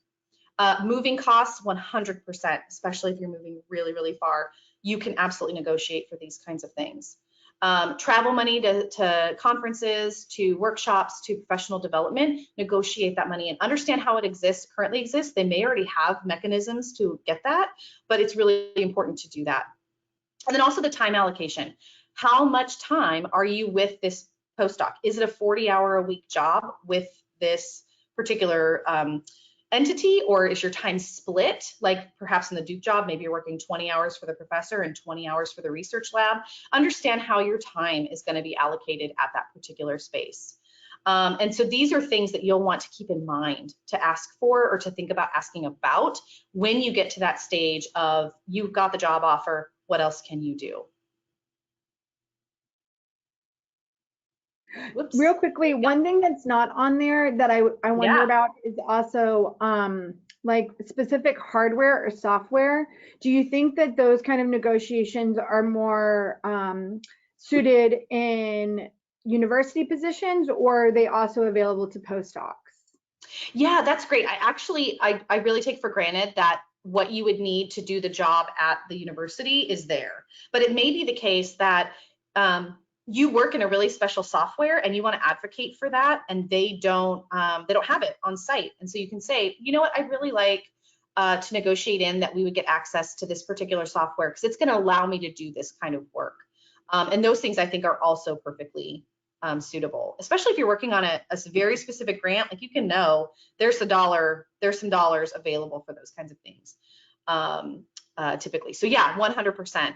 Moving costs, 100%, especially if you're moving really, really far. You can absolutely negotiate for these kinds of things. Travel money to conferences, to workshops, to professional development, negotiate that money and understand how it currently exists. They may already have mechanisms to get that, but it's really important to do that. And then also the time allocation. How much time are you with this postdoc? Is it a 40-hour-a-week job with this particular entity, or is your time split? Like perhaps in the Duke job, maybe you're working 20 hours for the professor and 20 hours for the research lab. Understand how your time is going to be allocated at that particular space. And so these are things that you'll want to keep in mind to ask for or to think about asking about when you get to that stage of you've got the job offer, what else can you do? Whoops. Real quickly, one thing that's not on there that I wonder Yeah. about is also like specific hardware or software. Do you think that those kind of negotiations are more suited in university positions, or are they also available to postdocs? Yeah, that's great. I really take for granted that what you would need to do the job at the university is there. But it may be the case that you work in a really special software and you want to advocate for that, and they don't have it on site. And so you can say, you know what, I'd really like to negotiate in that we would get access to this particular software because it's going to allow me to do this kind of work. And those things I think are also perfectly suitable, especially if you're working on a very specific grant. Like you can know there's some dollars available for those kinds of things typically. So yeah, 100%.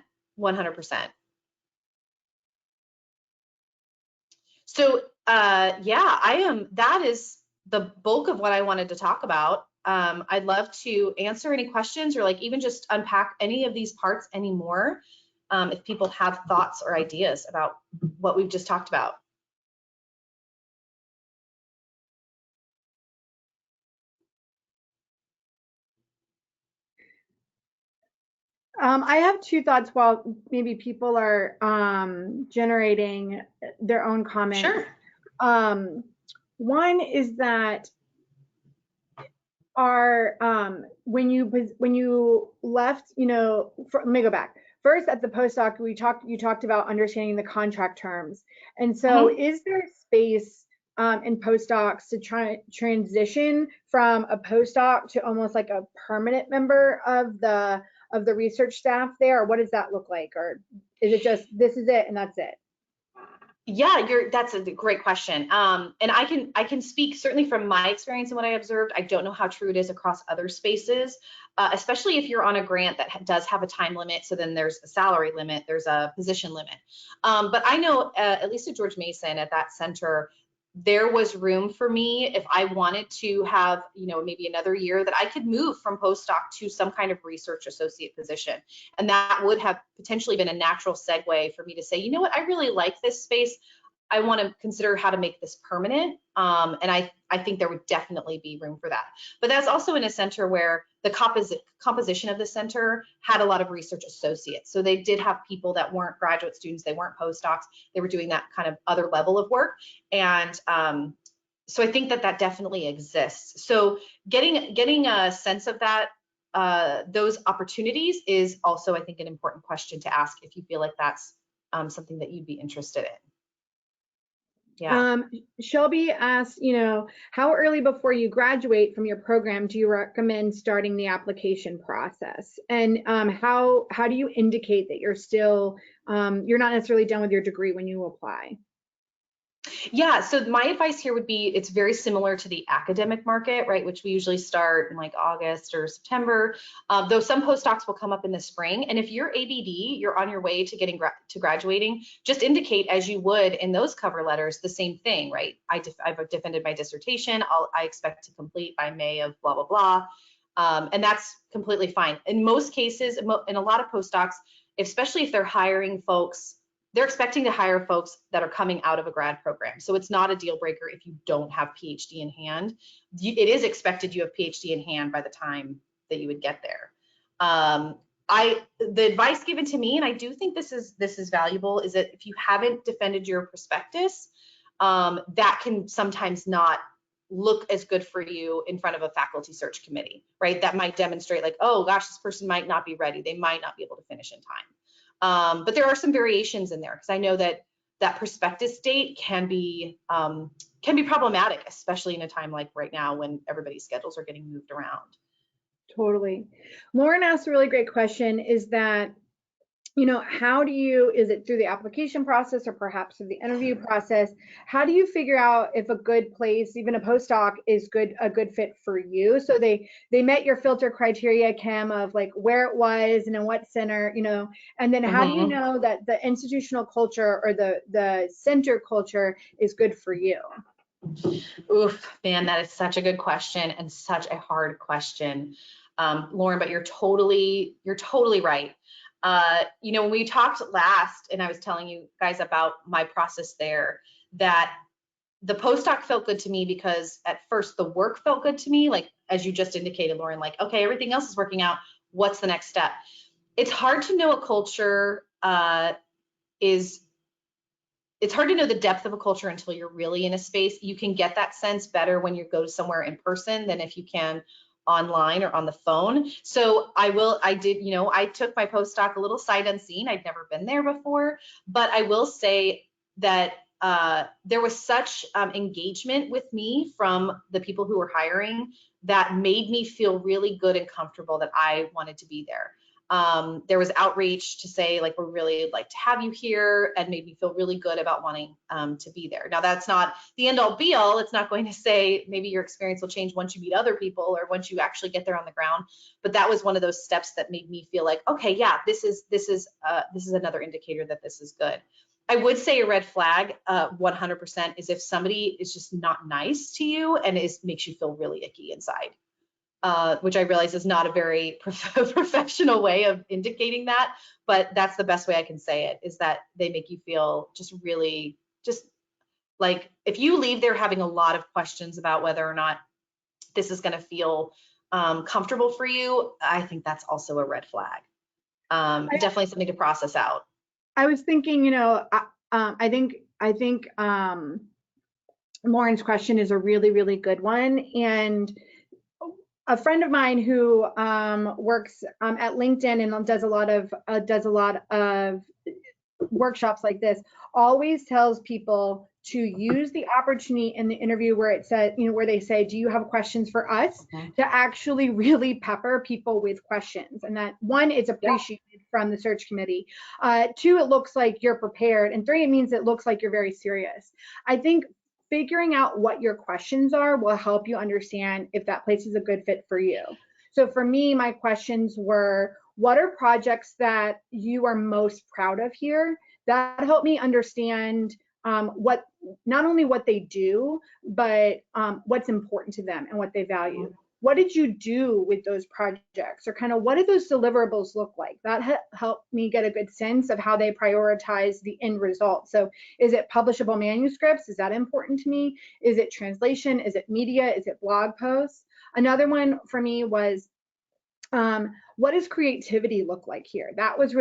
So yeah, that is the bulk of what I wanted to talk about. I'd love to answer any questions or like even just unpack any of these parts anymore if people have thoughts or ideas about what we've just talked about. I have two thoughts while maybe people are generating their own comments. Sure. One is that when you left, let me go back. First, at the postdoc, you talked about understanding the contract terms, and so is there space in postdocs to transition from a postdoc to almost like a permanent member of the research staff there, or what does that look like, or is it just this is it and that's it? Yeah, that's a great question. And I can speak certainly from my experience and what I observed. I don't know how true it is across other spaces, especially if you're on a grant that does have a time limit. So then there's a salary limit, there's a position limit. But I know at least at George Mason at that center, there was room for me if I wanted to have, maybe another year that I could move from postdoc to some kind of research associate position. And that would have potentially been a natural segue for me to say, you know what, I really like this space. I want to consider how to make this permanent. And I think there would definitely be room for that. But that's also in a center where the composition of the center had a lot of research associates. So they did have people that weren't graduate students, they weren't postdocs, they were doing that kind of other level of work. And so I think that definitely exists. So getting a sense of that, those opportunities is also, I think, an important question to ask if you feel like that's something that you'd be interested in. Yeah. Shelby asked, how early before you graduate from your program do you recommend starting the application process? And how do you indicate that you're still, you're not necessarily done with your degree when you apply? Yeah, so my advice here would be it's very similar to the academic market, right, which we usually start in like August or September, though some postdocs will come up in the spring. And if you're ABD, you're on your way to graduating, just indicate as you would in those cover letters the same thing, right? I've defended my dissertation. I expect to complete by May of blah, blah, blah. And that's completely fine. In most cases, in a lot of postdocs, especially if they're hiring folks they're expecting to hire folks that are coming out of a grad program. So it's not a deal breaker if you don't have PhD in hand. It is expected you have PhD in hand by the time that you would get there. The advice given to me, and I do think this is valuable, is that if you haven't defended your prospectus, that can sometimes not look as good for you in front of a faculty search committee, right? That might demonstrate like, oh gosh, this person might not be ready. They might not be able to finish in time. But there are some variations in there, because I know that prospectus date can be problematic, especially in a time like right now when everybody's schedules are getting moved around. Totally. Lauren asked a really great question, is that, how do you, is it through the application process or perhaps through the interview process? How do you figure out if a good place, even a postdoc, is a good fit for you? So they met your filter criteria, Kim, of like where it was and in what center, and then how do you know that the institutional culture or the center culture is good for you? Oof, man, that is such a good question and such a hard question, Lauren. But you're totally right. When we talked last, and I was telling you guys about my process there, that the postdoc felt good to me because at first the work felt good to me, like as you just indicated, Lauren, like, okay, everything else is working out. What's the next step? It's hard to know a culture it's hard to know the depth of a culture until you're really in a space. You can get that sense better when you go somewhere in person than if you can online or on the phone. So I took my postdoc a little sight unseen. I'd never been there before, but I will say that there was such engagement with me from the people who were hiring that made me feel really good and comfortable that I wanted to be there. There was outreach to say, like, we're really like to have you here, and made me feel really good about wanting to be there. Now, that's not the end all be all. It's not going to say maybe your experience will change once you meet other people or once you actually get there on the ground. But that was one of those steps that made me feel like, okay, yeah, this is another indicator that this is good. I would say a red flag, 100%, is if somebody is just not nice to you and makes you feel really icky inside. Which I realize is not a very professional way of indicating that, but that's the best way I can say it, is that they make you feel just really, just like, if you leave there having a lot of questions about whether or not this is going to feel comfortable for you, I think that's also a red flag. Definitely something to process out. I was thinking, I think Lauren's question is a really, really good one. And a friend of mine who works at LinkedIn and does a lot of workshops like this always tells people to use the opportunity in the interview where it says, where they say, do you have questions for us? To actually really pepper people with questions. And that, one, it's appreciated from the search committee. Two, it looks like you're prepared. And three, it means it looks like you're very serious. I think figuring out what your questions are will help you understand if that place is a good fit for you. So for me, my questions were, what are projects that you are most proud of here? That helped me understand what, not only what they do, but what's important to them and what they value. What did you do with those projects, or kind of what did those deliverables look like? That helped me get a good sense of how they prioritize the end result. So is it publishable manuscripts? Is that important to me? Is it translation? Is it media? Is it blog posts? Another one for me was, what does creativity look like here? That was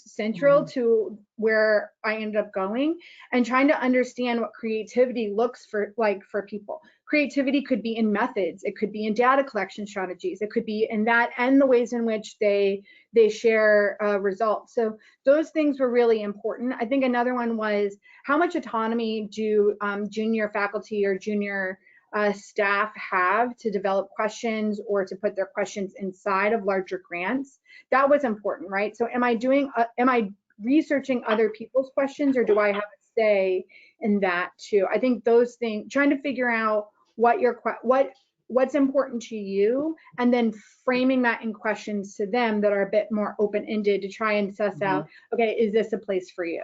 central to where I ended up going, and trying to understand what creativity looks like for people. Creativity could be in methods, it could be in data collection strategies, it could be in that, and the ways in which they share results. So those things were really important. I think another one was, how much autonomy do junior faculty or junior staff have to develop questions or to put their questions inside of larger grants? That was important, right? So am I researching other people's questions, or do I have a say in that too? I think those things, trying to figure out what's important to you, and then framing that in questions to them that are a bit more open-ended to try and suss out, okay, is this a place for you?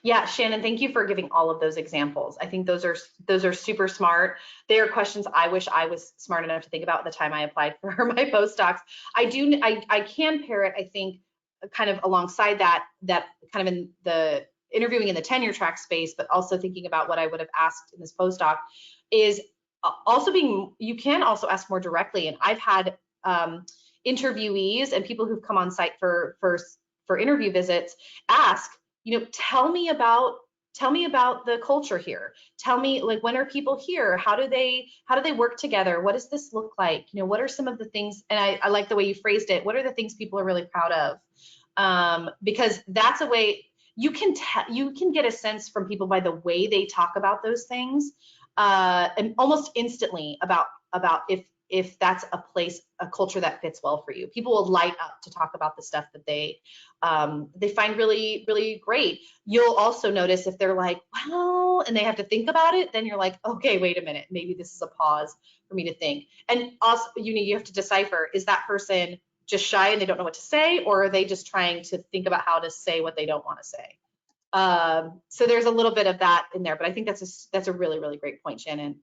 Yeah, Shannon, thank you for giving all of those examples. I think those are super smart. They are questions I wish I was smart enough to think about at the time I applied for my postdocs. I can parrot, I think, kind of alongside that kind of in the interviewing in the tenure track space, but also thinking about what I would have asked in this postdoc is also you can also ask more directly. And I've had interviewees and people who've come on site for interview visits ask, tell me about the culture here. Tell me, like, when are people here? How do they work together? What does this look like? What are some of the things? And I like the way you phrased it. What are the things people are really proud of? Because that's a way you can get a sense from people by the way they talk about those things, and almost instantly about if that's a culture that fits well for you. People will light up to talk about the stuff that they find really, really great. You'll also notice if they're like, well, and they have to think about it, then you're like, okay, wait a minute, maybe this is a pause for me to think. And also, you have to decipher, is that person just shy and they don't know what to say, or are they just trying to think about how to say what they don't want to say? So there's a little bit of that in there, but I think that's a really, really great point, Shannon.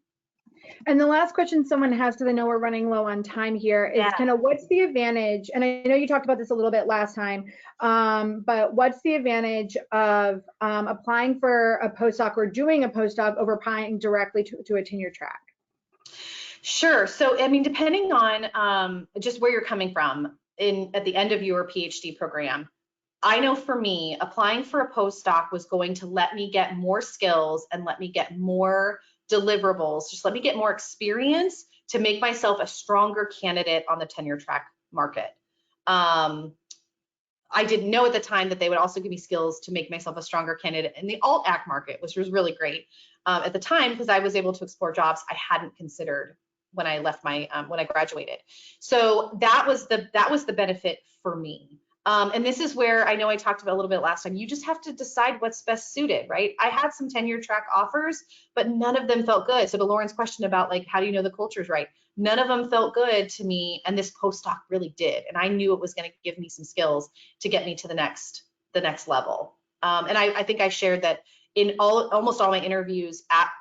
And the last question someone has, because I know we're running low on time here, is kind of what's the advantage, and I know you talked about this a little bit last time, but what's the advantage of applying for a postdoc or doing a postdoc over applying directly to a tenure track? Sure. So, I mean, depending on just where you're coming from at the end of your PhD program, I know for me, applying for a postdoc was going to let me get more skills and let me get more deliverables, just let me get more experience to make myself a stronger candidate on the tenure track market. I didn't know at the time that they would also give me skills to make myself a stronger candidate in the AltAc market, which was really great at the time, because I was able to explore jobs I hadn't considered when I left when I graduated. So that was the benefit for me. And this is where I know I talked about a little bit last time. You just have to decide what's best suited, right? I had some tenure track offers, but none of them felt good. So to Lauren's question about, like, how do you know the culture's right? None of them felt good to me, and this postdoc really did. And I knew it was going to give me some skills to get me to the next level. And I think I shared that in almost all my interviews at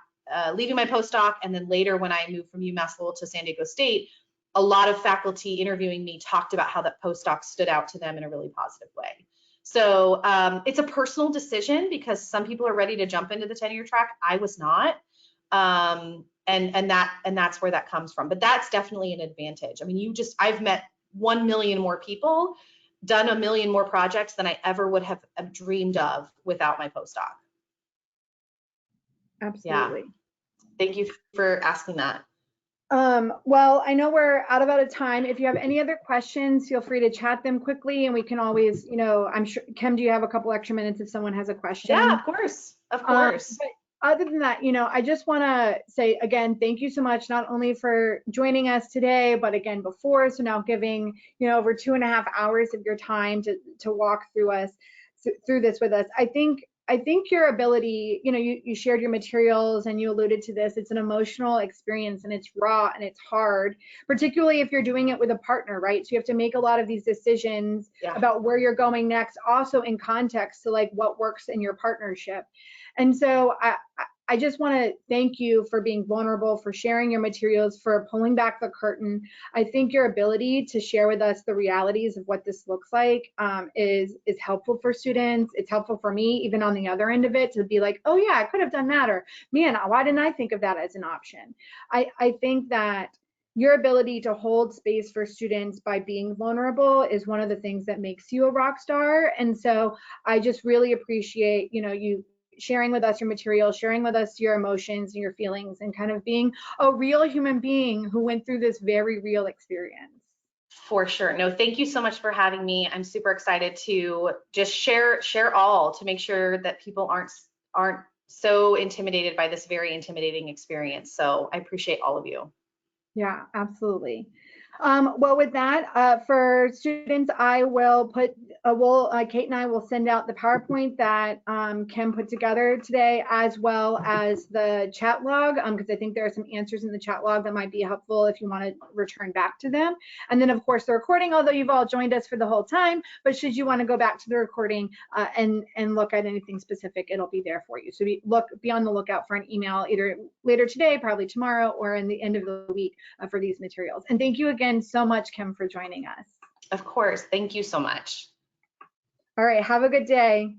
leaving my postdoc, and then later when I moved from UMass Lowell to San Diego State, a lot of faculty interviewing me talked about how that postdoc stood out to them in a really positive way. So it's a personal decision, because some people are ready to jump into the tenure track. I was not. And that's where that comes from. But that's definitely an advantage. I mean, I've met 1 million more people, done 1 million more projects than I ever would have dreamed of without my postdoc. Absolutely. Yeah. Thank you for asking that. Well, I know we're out of time. If you have any other questions, feel free to chat them quickly, and we can always, I'm sure, Kim, do you have a couple extra minutes if someone has a question? Yeah, of course. Of course. But other than that, I just want to say again, thank you so much, not only for joining us today, but again before, so now giving, over 2.5 hours of your time to walk through this with us. I think your ability, you shared your materials and you alluded to this, it's an emotional experience and it's raw and it's hard, particularly if you're doing it with a partner, right? So you have to make a lot of these decisions about where you're going next, also in context to like what works in your partnership. And so I just want to thank you for being vulnerable, for sharing your materials, for pulling back the curtain. I think your ability to share with us the realities of what this looks like is helpful for students. It's helpful for me, even on the other end of it, to be like, oh yeah, I could have done that, or man, why didn't I think of that as an option? I think that your ability to hold space for students by being vulnerable is one of the things that makes you a rock star. And so I just really appreciate, you sharing with us your material, sharing with us your emotions and your feelings, and kind of being a real human being who went through this very real experience. For sure. No, thank you so much for having me. I'm super excited to just share all, to make sure that people aren't so intimidated by this very intimidating experience. So I appreciate all of you. Yeah, absolutely. Well, with that, for students, I will put, Kate and I will send out the PowerPoint that Kim put together today, as well as the chat log, because I think there are some answers in the chat log that might be helpful if you want to return back to them. And then, of course, the recording, although you've all joined us for the whole time, but should you want to go back to the recording and look at anything specific, it'll be there for you. So be on the lookout for an email either later today, probably tomorrow, or in the end of the week for these materials. And thank you again so much, Kim, for joining us. Of course. Thank you so much. All right. Have a good day.